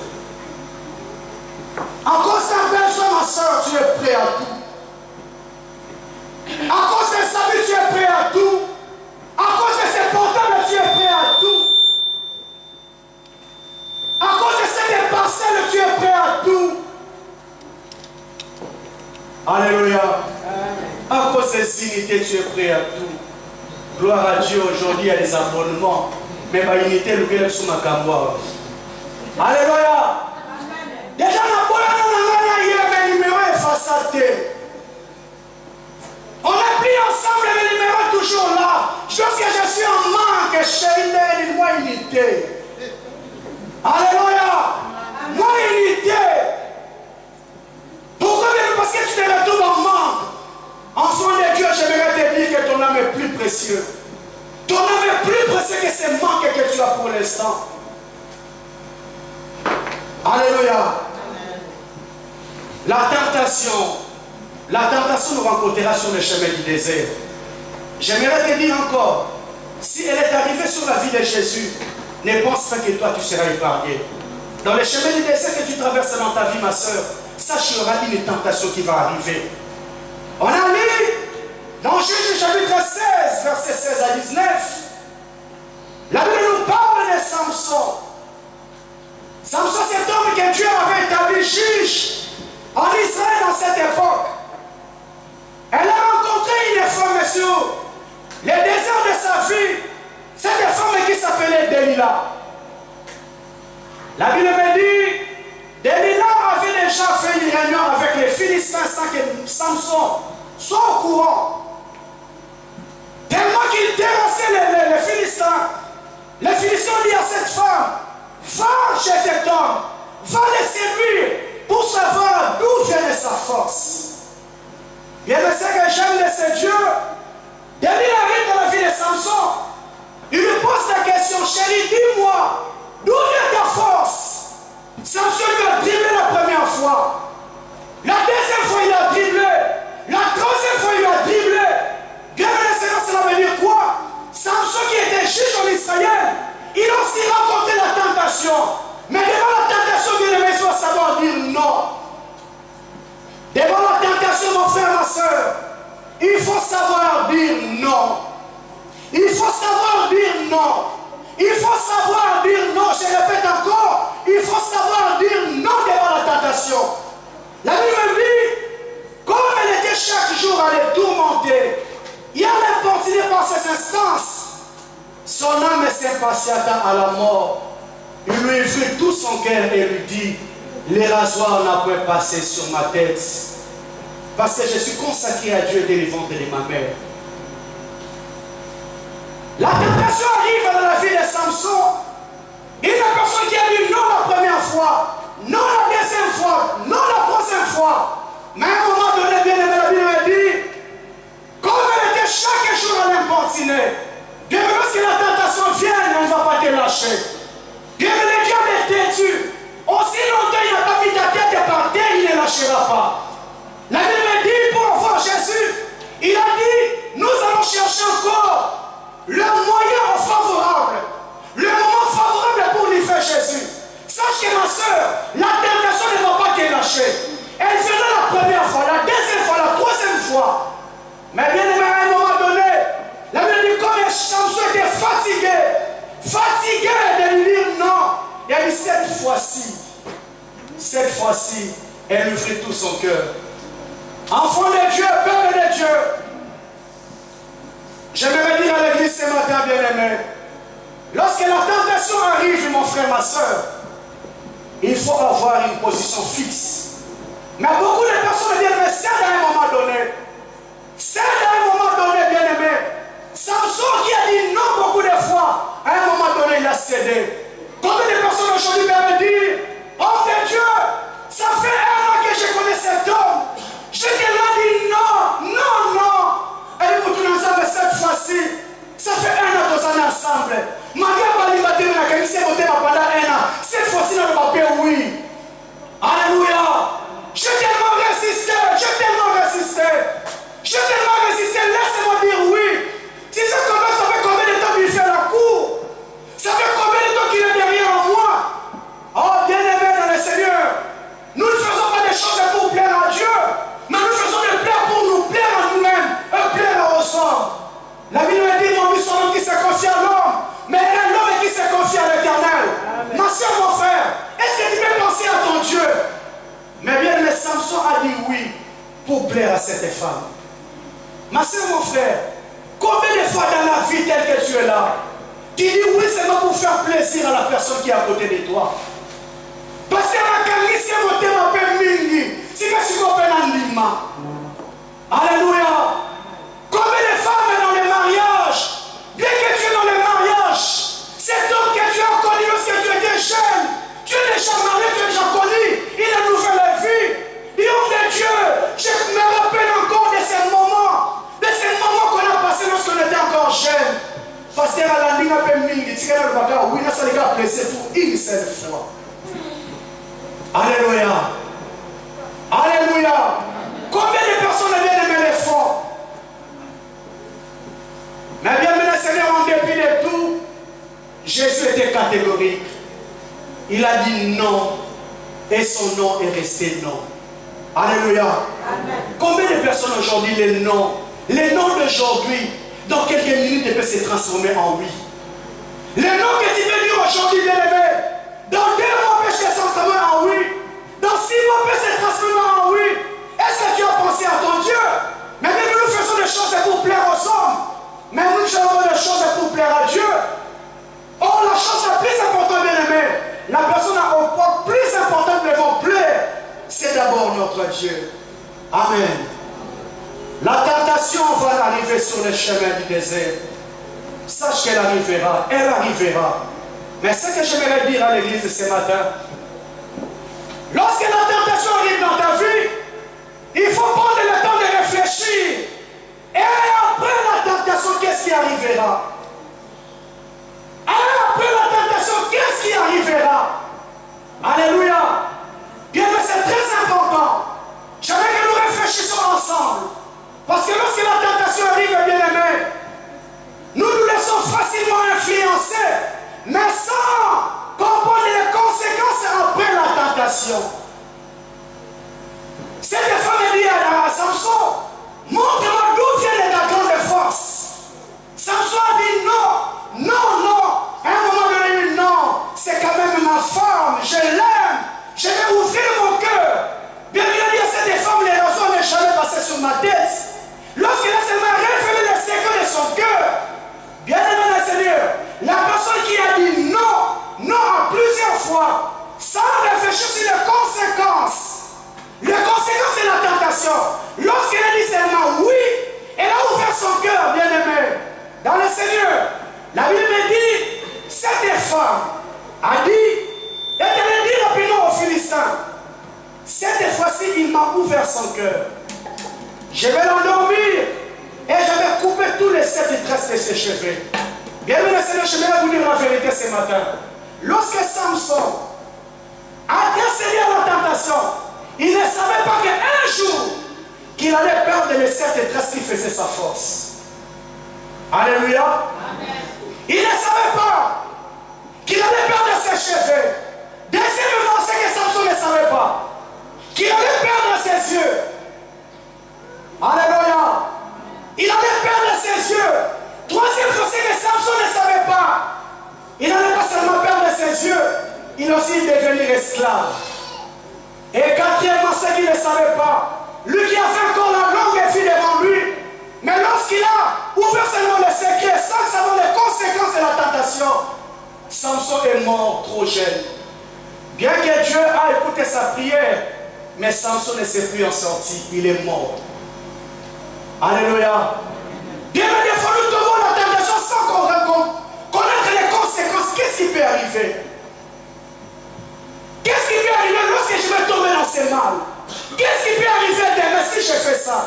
À cause d'un besoin, ma soeur, tu es prêt à tout. À cause de sa vie, tu es prêt à tout. À cause de ses portables, tu es prêt à tout. À cause de ces parcelles, tu es prêt à tout. Alléluia. À cause des unités, tu es prêt à tout. Gloire à Dieu, aujourd'hui, il y a des abonnements. Mais ma unité, le bien sous ma camoire. Alléluia. Déjà, on a numéro effacé. On a pris ensemble le numéro toujours là. Lorsque je suis en manque, chérie, moi unité. Alléluia. Moi unité. Pourquoi? Parce que tu te retrouves en manque. Enfant de Dieu, j'aimerais te dire que ton âme est plus précieux. Ton âme est plus précieux que ce manque que tu as pour l'instant. Alléluia. La tentation nous rencontrera sur le chemin du désert. J'aimerais te dire encore, si elle est arrivée sur la vie de Jésus, ne pense pas que toi tu seras épargné. Dans le chemin du désert que tu traverses dans ta vie, ma soeur, sache qu'il y aura une tentation qui va arriver. On a lu dans Juge chapitre 16, versets 16 à 19, la Bible nous parle de Samson. Samson, cet homme que Dieu avait établi juge en Israël dans cette époque. Elle a rencontré une femme sur les déserts de sa vie. Cette femme qui s'appelait Delilah. La Bible me dit, Delilah avait déjà fait une réunion avec les Philistins sans que Samson soit au courant. Tellement qu'il terrassait les Philistins. Les Philistins dit à cette femme, va chez cet homme, va le séduire pour savoir d'où vient sa force. Bien, le Seigneur que j'aime de ce Dieu, Delilah arrive dans la vie de Samson. Il lui pose la question, chérie, dis-moi, d'où vient ta force? Samson lui a dribblé la première fois. La deuxième fois, il a dribblé. La troisième fois, il a dribblé. Bien, le Seigneur, cela veut dire quoi? Samson qui était juge en Israël, il a aussi rencontré la tentation. tentation. Mais devant la tentation, bien aimé, il faut savoir dire non. Devant la tentation, mon frère, ma soeur, il faut savoir dire non. Il faut savoir dire non. Il faut savoir dire non. Je répète encore, il faut savoir dire non devant la tentation. La Bible dit, comme elle était chaque jour à les tourmenter, il a importuné par ses instances. Son âme s'impatienta à la mort. Il lui ouvrit tout son cœur et lui dit, les rasoirs n'a point passé sur ma tête, parce que je suis consacré à Dieu dès le ventre de ma mère. La tentation arrive dans la vie de Samson. Il y a une personne qui a dit non la première fois, non la deuxième fois, non la troisième fois. Mais à un moment donné, bien aimé, la Bible dit, comme elle était chaque jour à l'importuner, bien lorsque la tentation vient, elle ne va pas te lâcher. Bien le diable est têtu. Aussi longtemps il n'a pas mis ta tête par terre, il ne lâchera pas. La Bible dit, pour voir Jésus, il a dit, nous allons chercher encore le moyen favorable, le moment favorable pour lui faire Jésus. Sache que ma soeur, la tentation ne va pas te lâcher. Elle viendra la première fois, la deuxième fois, la troisième fois. Mais bien aimé, à un moment donné, la Bible dit comme Samson était fatigué de lui dire non. Il a dit cette fois-ci, elle ouvrit tout son cœur. Enfant de Dieu, peuple de Dieu, j'aimerais dire à l'église ce matin, bien-aimé, lorsque la tentation arrive, mon frère, ma soeur, il faut avoir une position fixe. Mais beaucoup de personnes bien-aimées, c'est à un moment donné. C'est à un moment donné, bien-aimé. Samson qui a dit non beaucoup de fois, à un moment donné, il a cédé. Combien de personnes aujourd'hui peuvent me dire, homme de Dieu, ça fait 1 an que je connais cet homme. Je tellement dit non. Et vous tous ensemble cette fois-ci, ça fait 1 an que nous sommes ensemble. Cette fois-ci, dans le papier, oui. Alléluia. J'ai tellement résisté. Laissez-moi dire oui. Si ça commence, ça fait combien de temps qu'il fait la cour? Ça fait combien de temps qu'il est derrière moi? Oh, bien-aimé dans le Seigneur, nous ne faisons pas des choses pour plaire à Dieu, mais nous faisons des plaires pour nous plaire à nous-mêmes et plaire aux hommes. La Bible dit, mon fils, l'homme qui se confie à l'homme, mais l'homme qui se confie à l'Éternel. Ma soeur, mon frère, est-ce que tu peux penser à ton Dieu? Mais bien, mais Samson a dit oui pour plaire à cette femme. Ma soeur, mon frère, combien de fois dans la vie telle que tu es là, tu dis oui seulement pour faire plaisir à la personne qui est à côté de toi? Parce que la qualité de mon thème mingi, c'est que tu m'appelles un lima. Alléluia. Combien de femmes dans le mariage, bien que tu es dans le mariage, cet homme que tu as connu lorsque tu étais jeune, tu es déjà marié, tu es déjà connu, il a une nouvelle vie. Et homme de Dieu, je me rappelle encore de ces moments qu'on a passé lorsqu'on était encore jeune. Parce que la ligne a fait mingi, tu as le bagage, oui, ça les gars plaisir pour une seule fois. Alléluia. Alléluia. Combien de personnes viennent aimer les fonds? Mais bien aimé le Seigneur, en dépit de tout, Jésus était catégorique. Il a dit non. Et son nom est resté non. Alléluia. Amen. Combien de personnes aujourd'hui, les noms d'aujourd'hui, dans quelques minutes, peuvent se transformer en oui. Les noms que tu veux dire aujourd'hui, bien aimé, dans 2 mois, peut se transformer en oui. Dans 6 mois, peut se transformer en oui. Est-ce que tu as pensé à ton Dieu? Mais même nous faisons des choses pour plaire aux hommes. Mais nous faisons des choses pour plaire à Dieu. Or, la chose la plus importante, bien aimé, la personne au point plus important de vous plaire, c'est d'abord notre Dieu. Amen. La tentation va arriver sur le chemin du désert. Sache qu'elle arrivera. Elle arrivera. Mais ce que j'aimerais dire à l'église ce matin, lorsque la tentation arrive dans ta vie, il faut prendre le temps de réfléchir. Et après la tentation, qu'est-ce qui arrivera? Et après la tentation, qu'est-ce qui arrivera? Alléluia. Bien, mais c'est très important. J'aimerais que nous réfléchissions ensemble. Parce que lorsque la tentation arrive, bien aimé, nous nous laissons facilement influencer, mais sans comprendre les Cette femme dit à Samson, montre-moi d'où vient ta grande force. Samson a dit non, non, non. À un moment donné, non, c'est quand même ma femme, je l'aime, je vais ouvrir mon cœur. Bien qu'il a dit à cette femme, les raisons n'est jamais passé sur ma tête. Lorsqu'il a seulement révélé les secrets de son cœur, bien aimé le Seigneur, la personne qui a dit non, non à plusieurs fois, sans réfléchir sur les conséquences. Les conséquences de la tentation. Lorsqu'elle a dit seulement oui, elle a ouvert son cœur, bien aimé, dans le Seigneur. La Bible dit, cette femme a dit, et elle dit rapidement aux Philistins, cette fois-ci, il m'a ouvert son cœur. Je vais l'endormir et je vais couper tous les 7 tresses de ses cheveux. Bien aimé le Seigneur, je vais vous dire la vérité ce matin. Lorsque Samson a décédé à la tentation, il ne savait pas qu'un jour, qu'il allait perdre les 7 tresses qui faisaient sa force. Alléluia. Amen. Il ne savait pas qu'il allait perdre ses cheveux. Deuxièmement, c'est que Samson ne savait pas qu'il allait perdre ses yeux. Alléluia. Il allait perdre ses yeux. Troisième chose, c'est que Samson ne savait pas. Il n'allait pas seulement perdre ses yeux, il aussi devenir esclave. Et quatrièmement, c'est qu'il ne savait pas. Lui qui a fait encore la longue vie devant lui, mais lorsqu'il a ouvert seulement le secret, sans savoir les conséquences de la tentation, Samson est mort trop jeune. Bien que Dieu a écouté sa prière, mais Samson ne s'est plus en sorti, il est mort. Alléluia. Bien des fois nous tombons dans la tentation sans connaître les conséquences. Qu'est-ce qui peut arriver? Qu'est-ce qui peut arriver lorsque je vais tomber dans ces mal? Qu'est-ce qui peut arriver demain si je fais ça?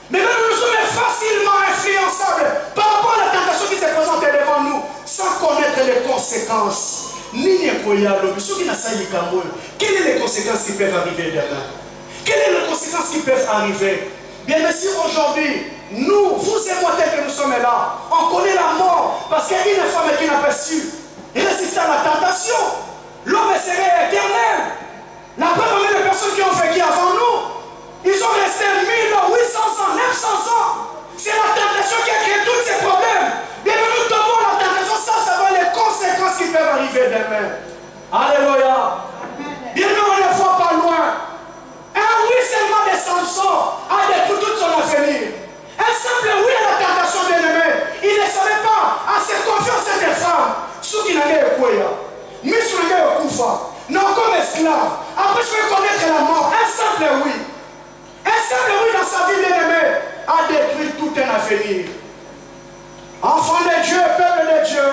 Mais même nous sommes facilement influençables par rapport à la tentation qui se présente devant nous, sans connaître les conséquences. Quelles sont les conséquences qui peuvent arriver demain? Quelles sont les conséquences qui peuvent arriver? Bien sûr, aujourd'hui, nous, vous et moi, tel que nous sommes là, on connaît la mort parce qu'il y a une femme qui n'a pas su résister à la tentation. L'homme serait éternel. La preuve même des personnes qui ont vécu avant nous, ils ont resté 1000 ans, 800 ans, 900 ans. C'est la tentation qui a créé tous ces problèmes. Bien nous tombons dans la tentation sans savoir les conséquences qui peuvent arriver demain. Alléluia. Bien nous, on ne voit pas loin. Un oui seulement de Samson a détruit tout son avenir. Un simple oui à la tentation bien aimé. Il ne savait pas à se confier à cette femme. Ce qui n'a pas été mais sur le gars au Koufa, non comme esclave. Après, je vais connaître la mort. Un simple oui. Un simple oui dans sa vie bien aimé a détruit tout un avenir. Enfant de Dieu, peuple de Dieu.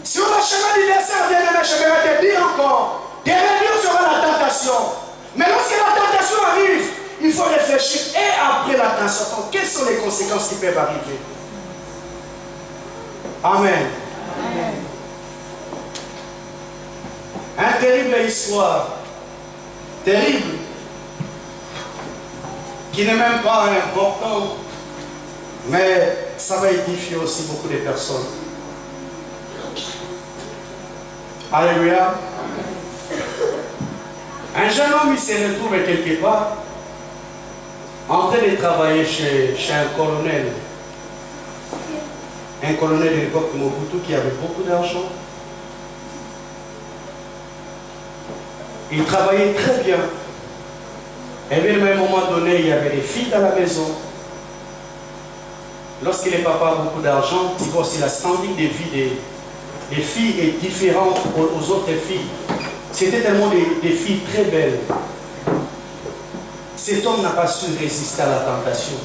Sur le chemin du dessert, bien aimé, je vais te dire encore. Des réduire sera la tentation. Mais lorsque la tentation arrive, il faut réfléchir. Et après la tentation, quelles sont les conséquences qui peuvent arriver? Amen. Amen. Une terrible histoire. Terrible. Qui n'est même pas important. Mais ça va édifier aussi beaucoup de personnes. Alléluia. Un jeune homme, il se retrouve quelque part en train de travailler chez un colonel. Un colonel de l'époque Mobutu qui avait beaucoup d'argent. Il travaillait très bien. Et même à un moment donné, il y avait des filles dans la maison. Lorsque les papas ont beaucoup d'argent, il voit aussi la standing de vie des filles est différente aux autres filles. C'était tellement des filles très belles. Cet homme n'a pas su résister à la tentation.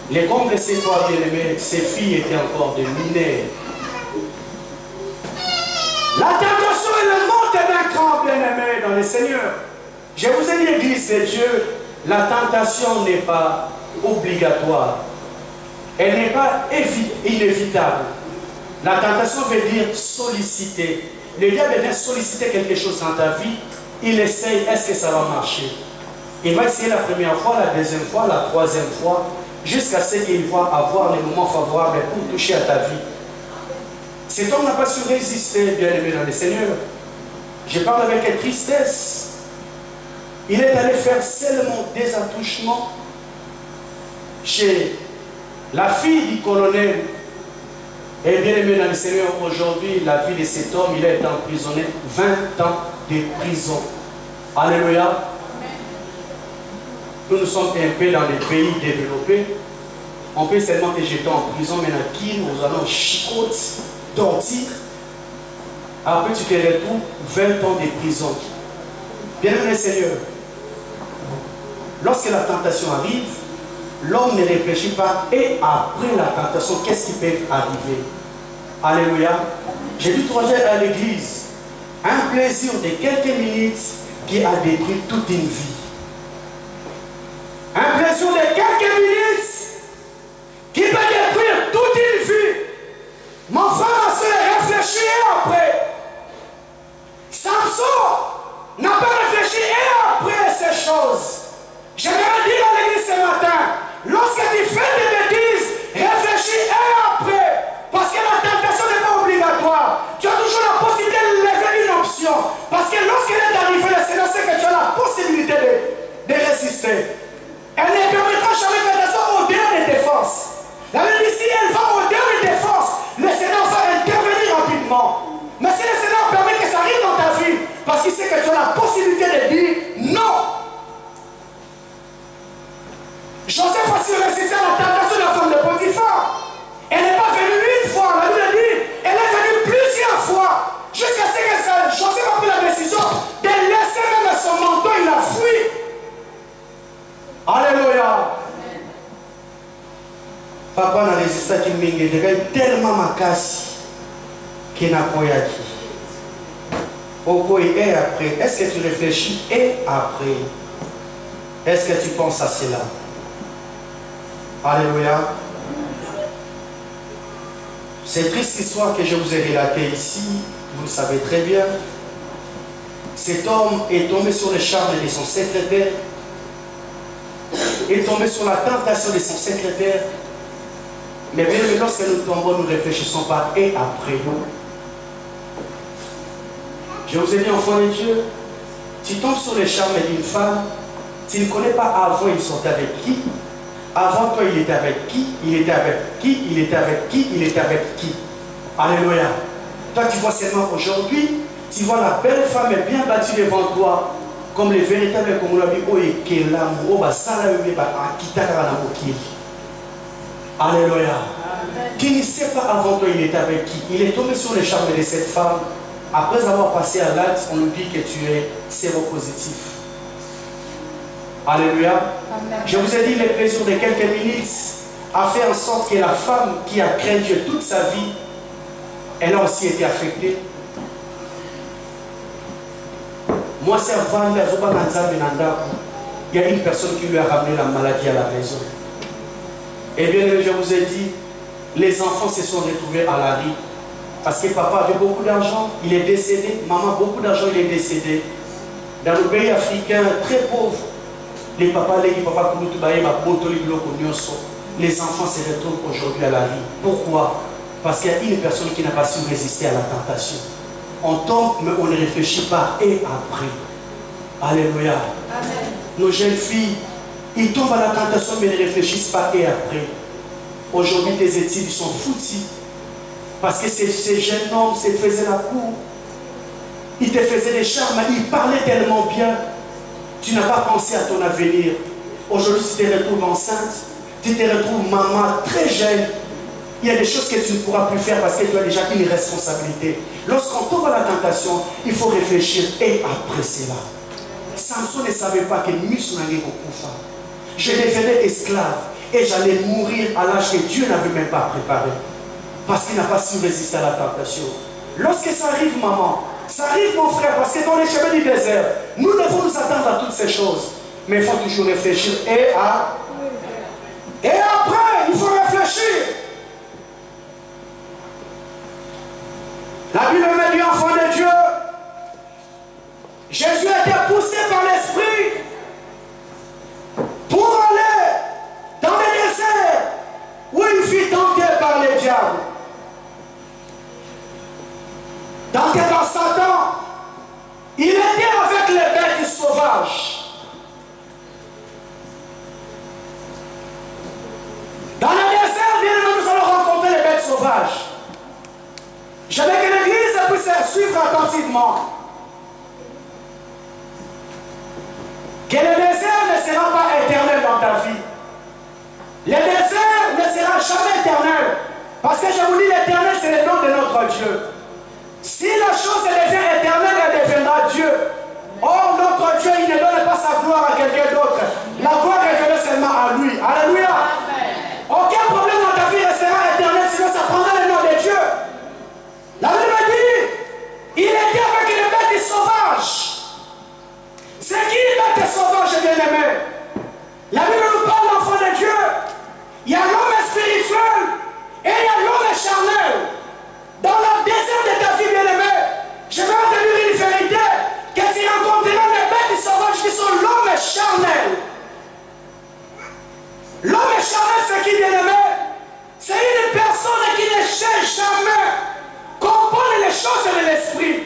Les combles, c'est quoi, bien aimé? Ces filles étaient encore des mineures. La tentation est le monde d'un cran, bien aimé, dans le Seigneur. Je vous ai dit, Église de Dieu, la tentation n'est pas obligatoire. Elle n'est pas inévitable. La tentation veut dire solliciter. Le diable vient solliciter quelque chose dans ta vie. Il essaye, est-ce que ça va marcher? Il va essayer la première fois, la deuxième fois, la troisième fois, jusqu'à ce qu'il va avoir les moments favorables pour toucher à ta vie. Cet homme n'a pas su résister, bien aimé dans le Seigneur. Je parle avec tristesse. Il est allé faire seulement des attouchements chez la fille du colonel. Et bien aimé dans le Seigneur, aujourd'hui, la vie de cet homme, il a été emprisonné 20 ans de prison. Alléluia. Nous sommes un peu dans les pays développés. On peut seulement te jeter en prison, mais dans qui nous allons chicote, torture. Après, tu te retrouves 20 ans de prison. Bien-aimé Seigneur, lorsque la tentation arrive, l'homme ne réfléchit pas. Et après la tentation, qu'est-ce qui peut arriver? Alléluia. J'ai dû trouver à l'église un plaisir de quelques minutes qui a détruit toute une vie. Un plaisir de quelques minutes qui peut détruire toute une vie. Mon frère a se réfléchir après. Samson n'a pas réfléchi et après ces choses. J'aimerais dire à l'église ce matin, lorsque tu fais des bêtises, réfléchis et après. Parce que la tentation n'est pas obligatoire. Tu as toujours la possibilité de lever une option. Parce que lorsqu'elle est arrivée, le Seigneur sait que tu as la possibilité de résister. Elle ne permettra jamais que la tentation au-delà de tes forces. La Bible dit, si elle va au-delà de tes forces, le Seigneur va intervenir rapidement. Mais si le Seigneur permet que ça arrive dans ta vie, parce qu'il sait que tu as la possibilité de dire non. Joseph a su résister à la tentation de la femme de Potiphar. Elle n'est pas venue une fois, la Bible dit, elle est venue plusieurs fois. Jusqu'à ce que Joseph a pris la décision de laisser même son manteau, il a fui. Alléluia. Papa n'a résisté à une mingue, il est tellement macassi qu'il n'a pas dit. Pourquoi et après? Est-ce que tu réfléchis et après? Est-ce que tu penses à cela? Alléluia. Cette triste histoire que je vous ai relatée ici, vous le savez très bien. Cet homme est tombé sur le charme de son secrétaire. Il est tombé sur la tentation de son secrétaire. Mais bien, lorsque nous tombons, nous ne réfléchissons pas et après nous. Je vous ai dit, enfant de Dieu, tu tombes sur le charme d'une femme, tu ne connais pas avant ils sont avec qui. Avant toi, il était avec qui? Il était avec qui? Il était avec qui? Il était avec qui? Alléluia. Toi, tu vois seulement aujourd'hui, tu vois la belle femme est bien battue devant toi, comme les véritables Congolais, Alléluia. Qui ne sait pas avant toi, il était avec qui? Il est tombé sur le charme de cette femme. Après avoir passé à l'acte, on nous dit que tu es séropositif. Alléluia. Amen. Je vous ai dit, le plaisir de quelques minutes a fait en sorte que la femme qui a craint Dieu toute sa vie, elle a aussi été affectée. Moi, c'est avant, il y a une personne qui lui a ramené la maladie à la maison. Et bien, je vous ai dit, les enfants se sont retrouvés à la rue. Parce que papa avait beaucoup d'argent, il est décédé. Maman, beaucoup d'argent, il est décédé. Dans le pays africain, très pauvre, les papas, les enfants se retrouvent aujourd'hui à la rue. Pourquoi? Parce qu'il y a une personne qui n'a pas su résister à la tentation. On tombe, mais on ne réfléchit pas. Et après, alléluia. Amen. Nos jeunes filles, ils tombent à la tentation, mais ne réfléchissent pas. Et après, aujourd'hui, tes études sont foutues. Parce que ces jeunes hommes se faisaient la cour. Ils te faisaient des charmes, ils parlaient tellement bien. Tu n'as pas pensé à ton avenir. Aujourd'hui, tu te retrouves enceinte, tu te retrouves maman très jeune. Il y a des choses que tu ne pourras plus faire parce que tu as déjà une responsabilité. Lorsqu'on tombe à la tentation, il faut réfléchir et après cela. Samson ne savait pas que je devenais esclave et j'allais mourir à l'âge que Dieu n'avait même pas préparé. Parce qu'il n'a pas su résister à la tentation. Lorsque ça arrive, maman, ça arrive, mon frère, parce que dans les chemins du désert, nous devons nous attendre à toutes ces choses. Mais il faut toujours réfléchir. Et après, il faut réfléchir. La Bible me dit, enfant de Dieu, Jésus a été poussé par l'Esprit pour aller dans le désert où il fut tenté par le diable. Tenté par Satan, il était avec les bêtes sauvages. sauvages. J'aimerais que l'Église puisse suivre attentivement. Que le désert ne sera pas éternel dans ta vie. Le désert ne sera jamais éternel. Parce que je vous dis, l'éternel, c'est le nom de notre Dieu. Si la chose devient éternelle, elle deviendra Dieu. Or, notre Dieu, il ne donne pas sa gloire à quelqu'un d'autre. La gloire est révélée seulement à lui. Alléluia. Aucun problème dans ta vie ne sera éternel, sinon ça prendra le nom de Dieu. La Bible dit, il était avec les bêtes sauvages. C'est qui les bêtes sauvages, bien-aimés? La Bible nous parle d'enfants de Dieu. Il y a l'homme spirituel et il y a l'homme charnel. Dans le désert de ta vie, bien-aimé, je vais te dire une vérité, que tu rencontreras les bêtes sauvages qui sont l'homme charnel. L'homme charnel, c'est qui, bien-aimé? C'est une personne qui ne cherche jamais comprendre les choses de l'esprit.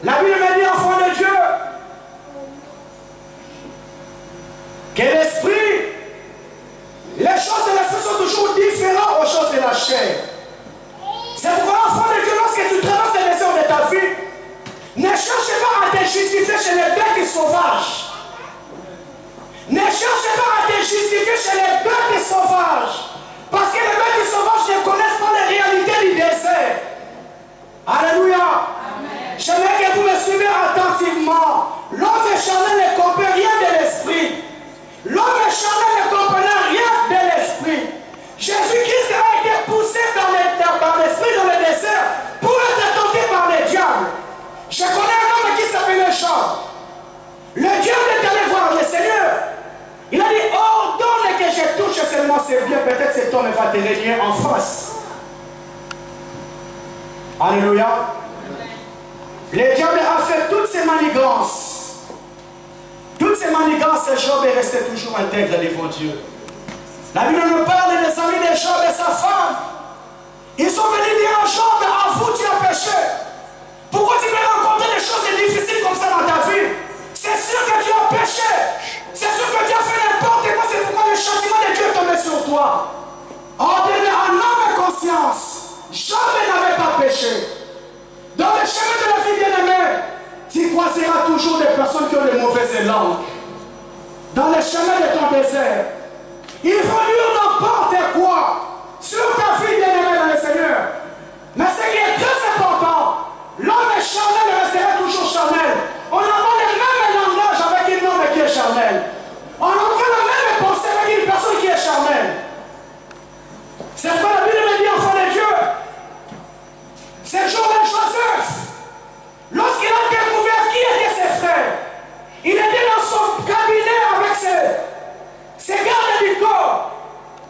La Bible me dit, enfant de Dieu, que l'esprit, les choses de l'esprit sont toujours différentes aux choses de la chair. C'est pourquoi, enfant de Dieu, lorsque tu traverses les désert de ta vie, ne cherche pas à te justifier chez les bêtes sauvages. Ne cherche pas à te justifier chez les bêtes sauvages. Parce que les bêtes sauvages ne connaissent pas les réalités du désert. Alléluia. J'aimerais que vous me suivez attentivement. L'homme charnel ne comprend rien de l'esprit. L'homme charnel ne comprend rien de l'esprit. Jésus-Christ a été poussé dans l'esprit, dans le désert, pour être tenté par les diables. Je connais un homme qui s'appelait Jean. Le diable est allé voir le Seigneur. Il a dit, ordonne que je touche seulement ses biens. Peut-être cet homme va te régner en face. Alléluia. Le diable a fait toutes ces manigances. Toutes ces manigances, Job est resté toujours intègre devant Dieu. La Bible nous parle des amis de Job et sa femme. Ils sont venus dire à Job, avoue, tu as péché. Pourquoi tu veux rencontrer des choses difficiles comme ça dans ta vie? C'est sûr que tu as péché. C'est sûr que tu as fait n'importe quoi. C'est pourquoi le châtiment de Dieu est tombé sur toi. Ordonnez en âme et conscience. Job n'avait pas péché. Dans le chemin de la vie bien-aimée, tu croiseras toujours des personnes qui ont de mauvaises langues. Dans le chemin de ton désert, ils vont dire n'importe quoi sur ta vie bien-aimée dans le Seigneur. Mais ce qui est très important, l'homme est charnel et restera toujours charnel. On n'a pas le même langage avec un homme qui est charnel. On n'a pas la même pensée avec une personne qui est charnelle. C'est ce que la Bible me dit, enfant de Dieu. C'est jour-là Joseph. Lorsqu'il a découvert qui étaient ses frères, il était dans son cabinet avec ses gardes du corps.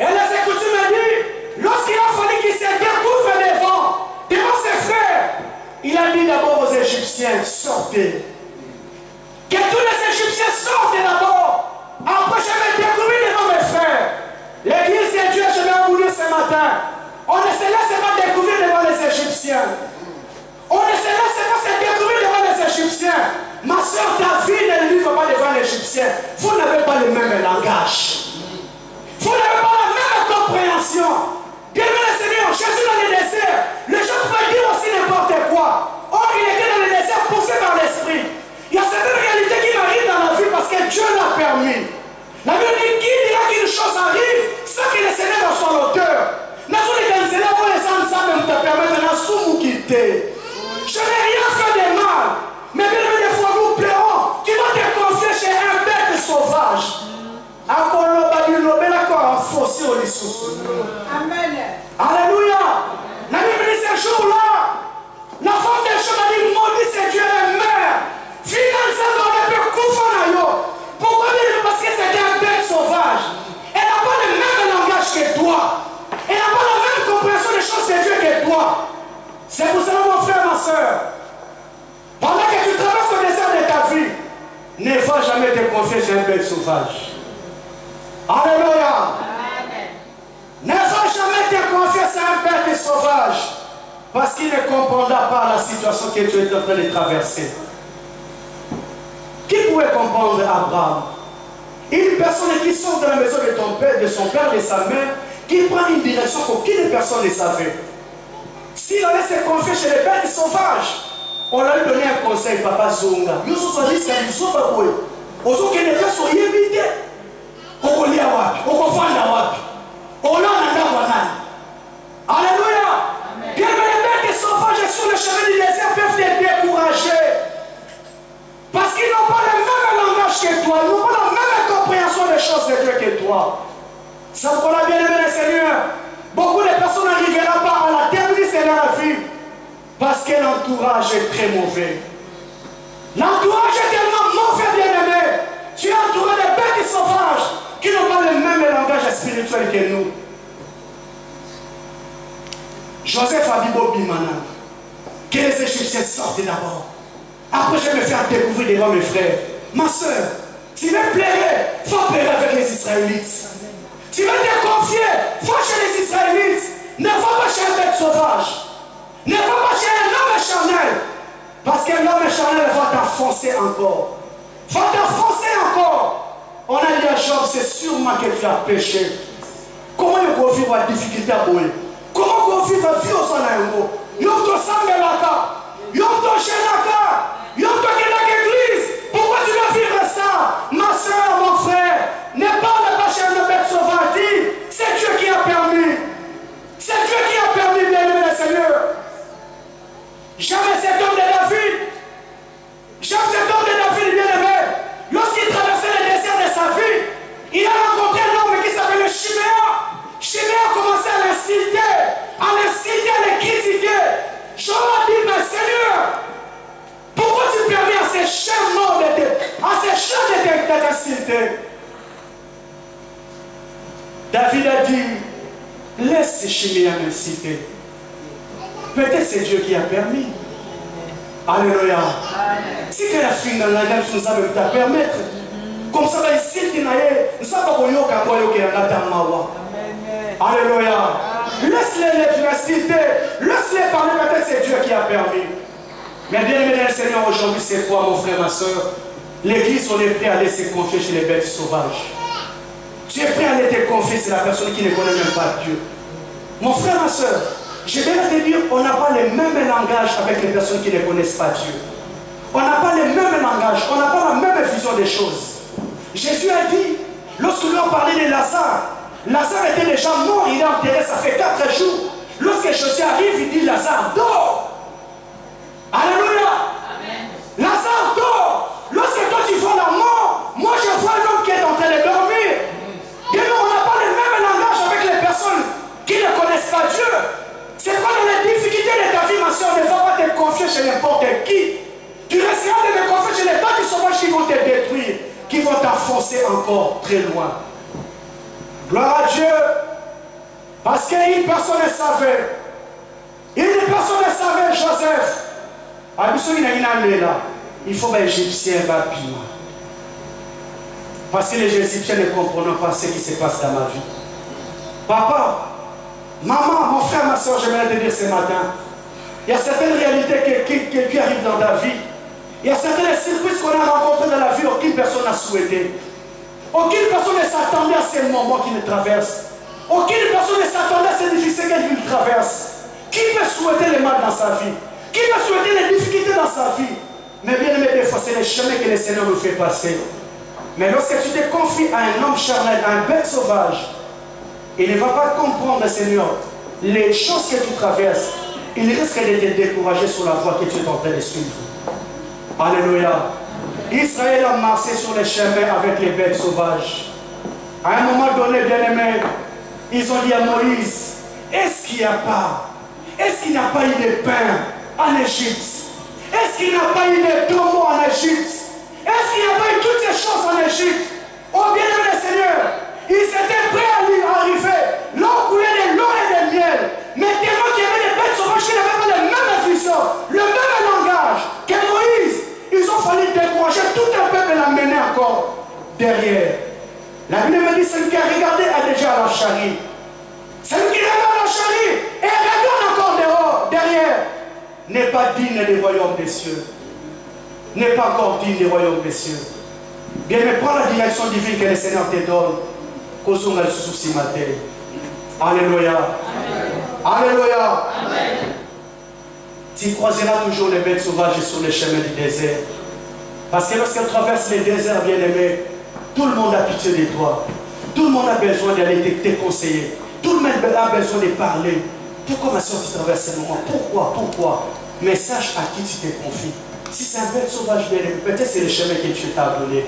Et les Écritures me disent, lorsqu'il a fallu qu'il se découvre devant ses frères, il a dit d'abord aux Égyptiens, sortez. Que tous les Égyptiens sortent d'abord. Après, je vais découvrir devant mes frères. L'église de Dieu, je vais vous dire ce matin, on ne se laisse pas découvrir devant les Égyptiens. On ne se laisse pas se découvrir devant les Égyptiens. Ma soeur, ta vie ne livre pas devant les Égyptiens. Vous n'avez pas le même langage. Vous n'avez pas la même compréhension. Bien le Seigneur, Jésus dans le désert, les gens pouvaient dire aussi n'importe quoi. Or, il était dans le désert poussé par l'esprit. Il y a certaines réalités qui m'arrivent dans la vie parce que Dieu l'a permis. La Bible dit, qui dira qu'une chose arrive sans que le Seigneur en soit l'auteur? N'a pas les cancelés pour les gens me permettre de nous quitter. Je n'ai rien fait de mal. Mais bien des fois nous pleurons. Tu vas te confier chez un bête sauvage. Amen. Alléluia. La Bible dit ce jour-là, la femme de Job a dit, maudit c'est Dieu la mère. Finalement, on ne peut couper. Pourquoi? Parce que c'était un bête sauvage. Elle n'a pas le même langage que toi. Elle n'a pas la même compréhension des choses de Dieu que toi. C'est pour cela, mon frère, ma soeur, pendant que tu traverses le désert de ta vie, ne va jamais te confier chez un bête sauvage. Alléluia. Ne va jamais te confier chez un bête sauvage, parce qu'il ne comprendra pas la situation que tu es en train de traverser. Qui pouvait comprendre Abraham? Une personne qui sort de la maison de son père, de sa mère, qui prend une direction qu'aucune personne ne savait. S'il allait se confier chez les bêtes sauvages, on lui donné un conseil, papa Zonga. Nous sommes dit qu'il faut pas courir. Aux autres qui ne peuvent pas éviter. On connaît à Wapi, on confond à Wapi. On a un Wanani. Alléluia. Bien que les bêtes sauvages sur le chemin du désert peuvent te décourager. Parce qu'ils n'ont pas le même langage que toi, ils n'ont pas la même compréhension des choses de Dieu que toi. Ça vous l'a bien aimé le Seigneur. Beaucoup de personnes n'arriveront pas à la terminer de leur vie parce que l'entourage est très mauvais. L'entourage est tellement mauvais, bien aimé. Tu es entouré de bêtes sauvages qui n'ont pas le même langage spirituel que nous. Joseph a dit Bobimana, que les Égyptiens sortent d'abord. Après, je vais me faire découvrir devant mes frères. Ma soeur, tu me plairais, il faut plairer avec les Israélites. Tu veux te confier, va chez les Israélites. Ne va pas chez un bête sauvage. Ne va pas chez un homme charnel. Parce que l'homme charnel va t'enfoncer encore. Va t'enfoncer encore. On a dit à Job, c'est sûrement que tu as péché. Comment il faut vivre la difficulté à bouer? Comment il faut vivre la vie au Sanaïmo? Yom to Sangelaka. Yom to Shenaka. Yom to Kedak Église. Pourquoi tu dois vivre ça? Ma soeur, mon frère, ne parle pas chez un bête sauvage. Dis, c'est Dieu qui a permis. C'est Dieu qui a permis, bien aimé le Seigneur. Jamais cet homme de David. Jamais cet homme de David, bien aimé. Lorsqu'il traversait le désert de sa vie, il a rencontré un homme qui s'appelle Chiméa. Chiméa a commencé à l'insulter, à le critiquer. Job a dit, mais Seigneur, pourquoi tu permets à ces chiens morts de t'insulter? David a dit, laisse Chiméa m'insulter. Peut-être c'est Dieu qui a permis. Alléluia. Si que la fin dans la gueule nous a même à permettre. Comme ça, ici, nous avons Alléluia. Laisse-les m'insulter. Laisse-les parler. Peut-être c'est Dieu qui a permis. Mais bien aimé le Seigneur, aujourd'hui, c'est quoi, mon frère, ma soeur? L'église, on est prêt à aller se confier chez les bêtes sauvages. Tu es prêt à aller te confier, c'est la personne qui ne connaît même pas Dieu. Mon frère, ma soeur, je vais te dire, on n'a pas le même langage avec les personnes qui ne connaissent pas Dieu. On n'a pas le même langage, on n'a pas la même vision des choses. Jésus a dit, lorsque nous avons parlé de Lazare, Lazare était déjà mort, il est enterré, ça fait 4 jours. Lorsque Jésus arrive, il dit, Lazare dort. Alléluia. Amen. Lazare dort. Lorsque toi tu vois la mort, moi je vois un homme qui est en train de dormir. Et nous, on n'a pas le même langage avec les personnes qui ne connaissent pas Dieu. C'est pas dans les difficultés de ta vie, ma soeur, ne va pas te confier chez n'importe qui. Tu resteras de te confier chez les bêtes sauvages qui vont te détruire, qui vont t'enfoncer encore très loin. Gloire à Dieu. Parce qu'une personne ne savait. Une personne ne savait, Joseph. Il faut que les Égyptiens rapidement. Parce que les Égyptiens ne comprennent pas ce qui se passe dans ma vie. Papa, maman, mon frère, ma soeur, j'aimerais te dire ce matin, il y a certaines réalités qui arrivent dans ta vie. Il y a certaines surprises qu'on a rencontrées dans la vie, aucune personne n'a souhaité. Aucune personne ne s'attendait à ces moments qui nous traversent. Aucune personne ne s'attendait à ces difficultés qu'il traverse. Qui peut souhaiter le mal dans sa vie? Qui peut souhaiter les difficultés dans sa vie? Mais bien aimé, des fois, c'est le chemin que le Seigneur nous fait passer. Mais lorsque tu te confies à un homme charnel, à un bête sauvage, il ne va pas comprendre, Seigneur, les choses que tu traverses. Il risque de te décourager sur la voie que tu es en train de suivre. Alléluia. Israël a marché sur les chemins avec les bêtes sauvages. À un moment donné, bien aimé, ils ont dit à Moïse, est-ce qu'il n'y a pas eu de pain en Égypte? Est-ce qu'il n'y a pas eu de tombeaux en Égypte? Est-ce qu'il n'y a pas eu toutes ces choses en Égypte? Oh bien aimé le Seigneur, ils étaient prêts à lui arriver. L'eau coulait de l'eau et de miel. Mais tellement qu'il y avait des bêtes sauvages qui n'avaient pas la même vision, le même langage que Moïse, ils ont fallu décourager tout un peuple et l'amener encore derrière. La Bible me dit, celui qui a regardé a déjà la charrie. Celui qui regarde la charrie et regarde encore dehors, derrière, n'est pas digne des royaumes des cieux. N'est pas encore digne des royaumes des cieux. Bien, mais prends la direction divine que le Seigneur te donne. Alléluia. Alléluia. Tu croiseras toujours les bêtes sauvages sur les chemins du désert. Parce que lorsqu'elles traversent les déserts, bien-aimés, tout le monde a pitié de toi. Tout le monde a besoin d'aller te conseiller. Tout le monde a besoin de parler. Pourquoi ma soeur tu traverses ce moment? Pourquoi? Mais sache à qui tu te confies. Si c'est un bête sauvage, bien aimé, peut-être c'est le chemin que Dieu t'a donné.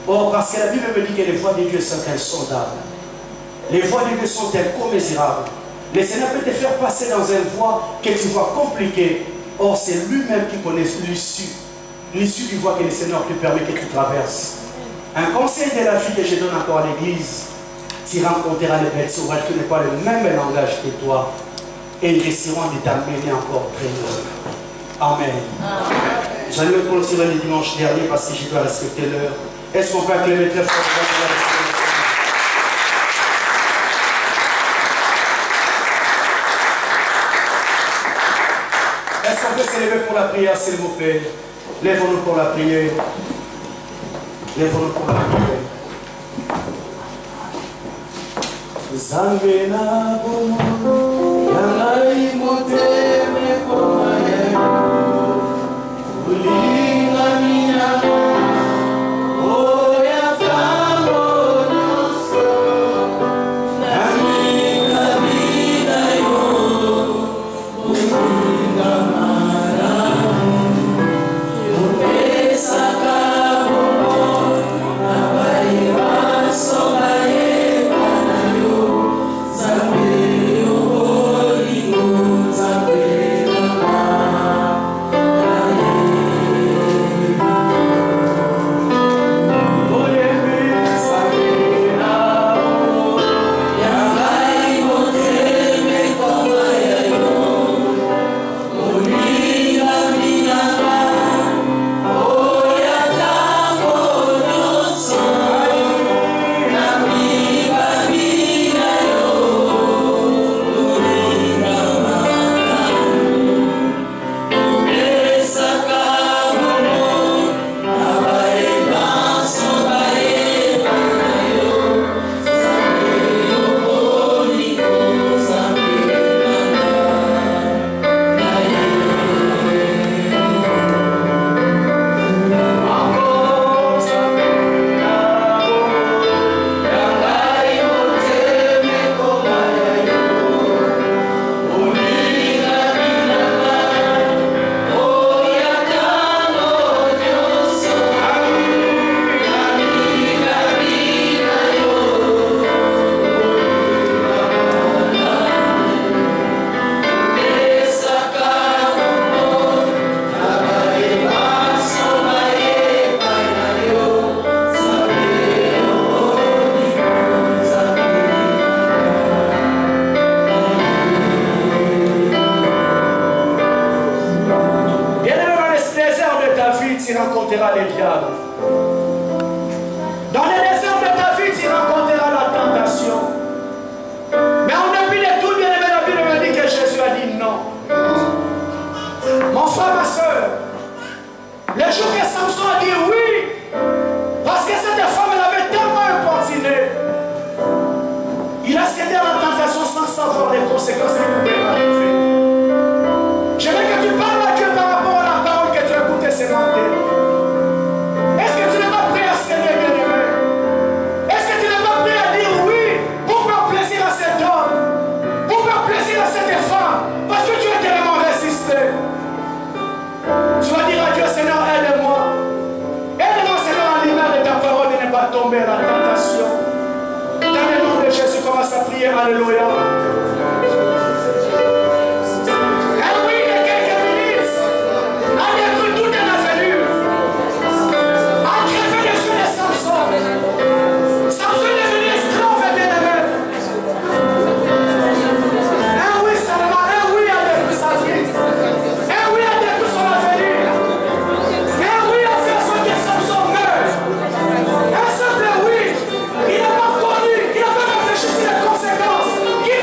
Or, parce que la Bible me dit que les voies de Dieu sont insondables. Les voies de Dieu sont incommensurables. Le Seigneur peut te faire passer dans une voie que tu vois compliquée. Or, c'est lui-même qui connaît l'issue. L'issue du voie que le Seigneur te permet que tu traverses. Un conseil de la vie que je donne encore à l'église, tu rencontreras les bêtes sauvages qui n'ont pas le même langage que toi. Et ils essaieront de t'amener encore très loin. Amen. J'allais me continuer le dimanche dernier parce que je dois respecter l'heure. Est-ce qu'on peut acclamer très fort? Est-ce qu'on peut s'élever pour la prière, s'il vous plaît? Lèvons-nous pour la prière. Lèvons-nous pour la prière. Zambena bomo, yangai moteme komaye, ulinga minya, oya tango nyoso, nami kabila yo, ulinga maramu, upesa kabomo, nabaira sobaye. Qui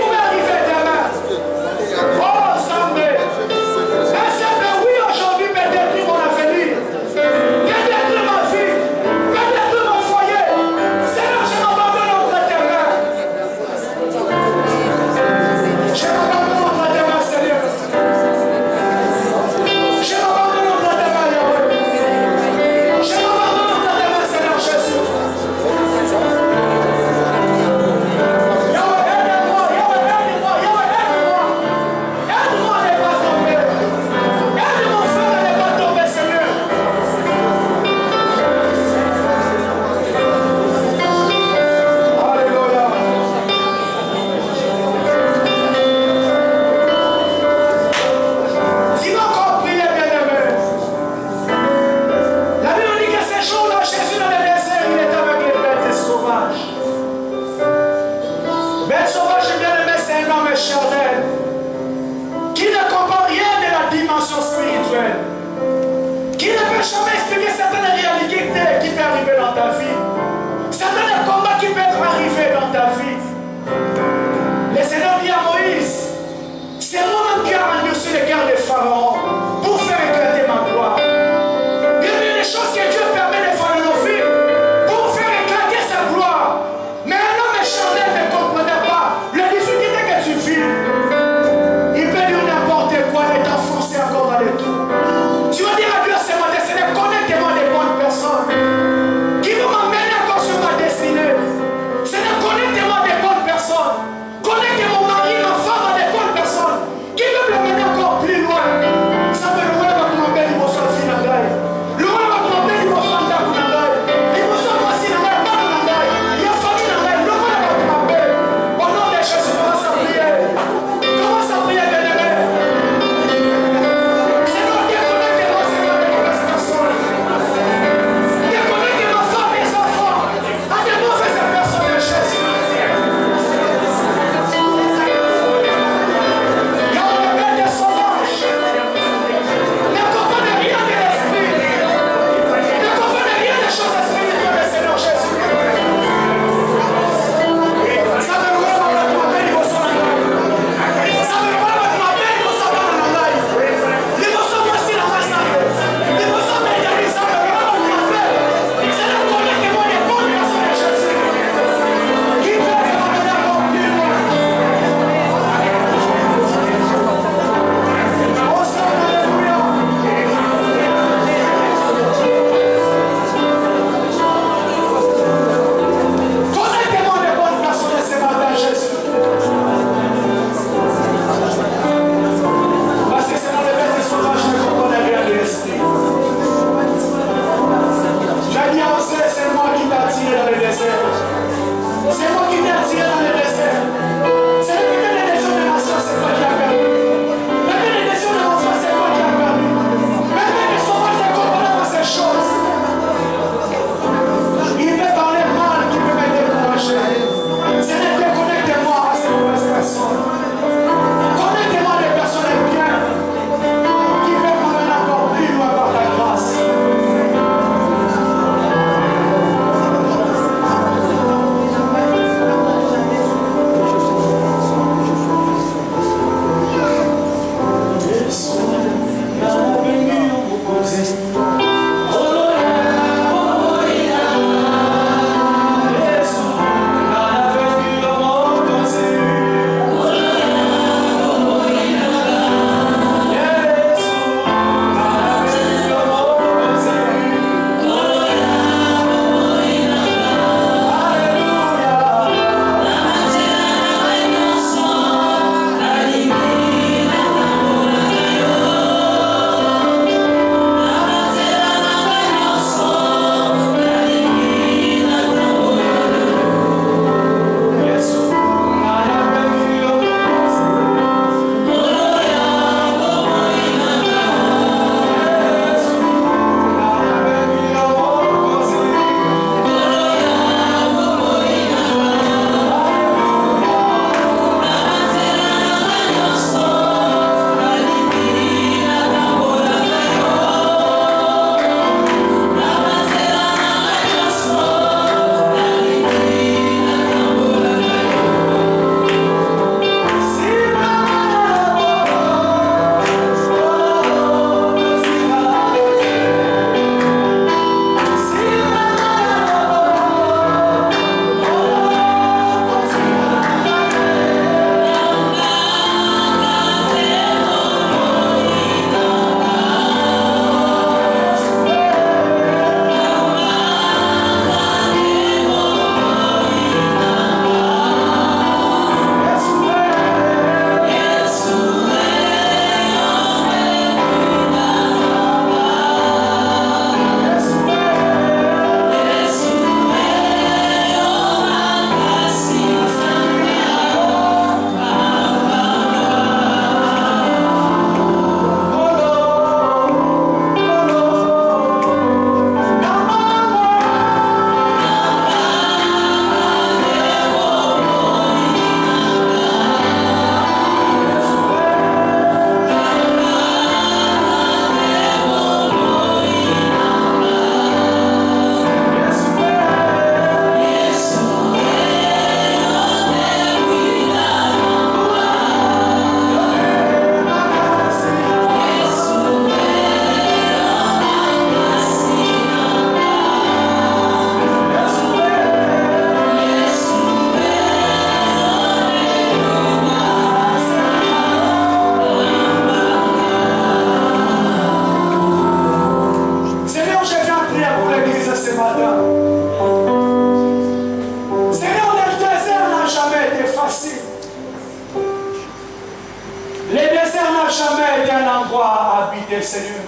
prier, Seigneur.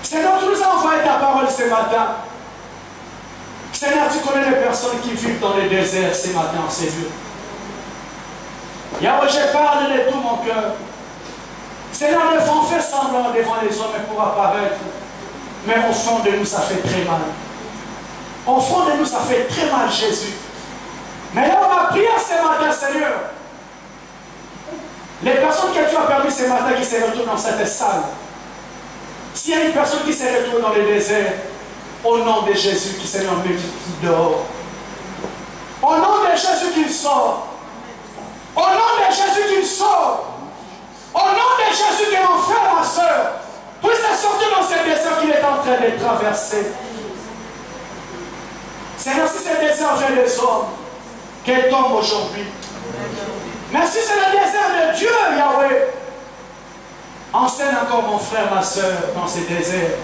Seigneur, tu nous as envoyé ta parole ce matin. Seigneur, tu connais les personnes qui vivent dans le désert ce matin, Seigneur. Yahweh, je parle de tout mon cœur. Seigneur, des fois on fait semblant devant les hommes pour apparaître. Mais au fond de nous, ça fait très mal. Au fond de nous, ça fait très mal, Jésus. Mais là, on a prié ce matin, Seigneur. Les personnes que tu as permis ce matin qui se retrouvent dans cette salle. S'il y a une personne qui se retrouve dans le désert, au nom de Jésus qui s'est nommé dehors. Au nom de Jésus qu'il sort. Au nom de Jésus qu'il sort. Au nom de Jésus que mon frère, ma soeur, puisse sortir dans ce désert qu'il est en train de traverser. Seigneur, si ce désert vient des hommes, qu'elle tombe aujourd'hui. Mais si c'est le désert de Dieu, Yahweh, enseigne encore mon frère, ma soeur, dans ce désert.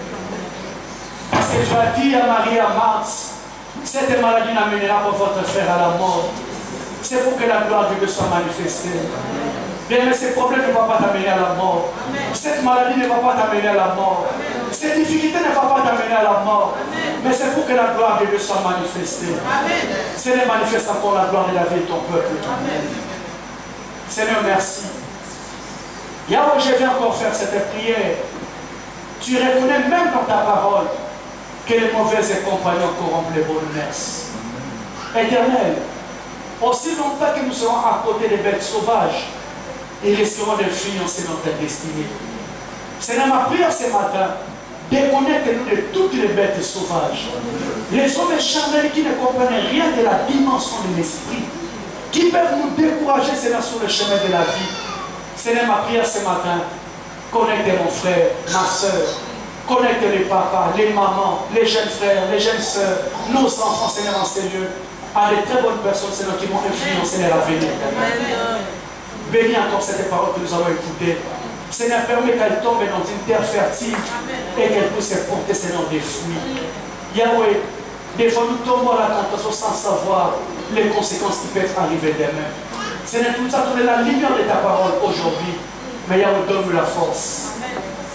Parce que tu as dit à Marie, à Marthe, cette maladie n'amènera pas votre frère à la mort. C'est pour que la gloire de Dieu soit manifestée. Bien, mais ce problème ne va pas t'amener à la mort. Cette maladie ne va pas t'amener à la mort. Cette difficulté ne va pas t'amener à la mort. Mais c'est pour que la gloire de Dieu soit manifestée. Seigneur, manifeste encore la gloire de la vie de ton peuple. Seigneur, merci. Yahweh, je viens encore faire cette prière. Tu reconnais même dans ta parole que les mauvais compagnons corrompent les bonnes messes. Éternel, aussi longtemps que nous serons à côté des bêtes sauvages, ils risqueront d'influencer notre destinée. Seigneur, ma prière ce matin, déconnecte-nous de toutes les bêtes sauvages. Les hommes charnels qui ne comprennent rien de la dimension de l'esprit, qui peuvent nous décourager, Seigneur, sur le chemin de la vie. Seigneur, ma prière ce matin, connecte mon frère, ma soeur, connecte les papas, les mamans, les jeunes frères, les jeunes soeurs, nos enfants, Seigneur, en ces lieux, à de très bonnes personnes, Seigneur, qui vont influencer leur avenir. Bénis encore cette parole que nous avons écoutée. Seigneur, permet qu'elle tombe dans une terre fertile et qu'elle puisse porter, Seigneur, des fruits. Yahweh, des fois nous tombons à la tentation sans savoir les conséquences qui peuvent arriver demain. Seigneur, tu nous as donné la lumière de ta parole aujourd'hui. Mais Yahweh, donne-nous la force.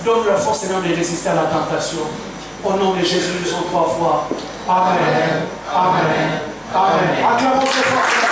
Donne-nous la force, Seigneur, de résister à la tentation. Au nom de Jésus, nous disons 3 fois. Amen. Amen. Amen. Acclamons très fort.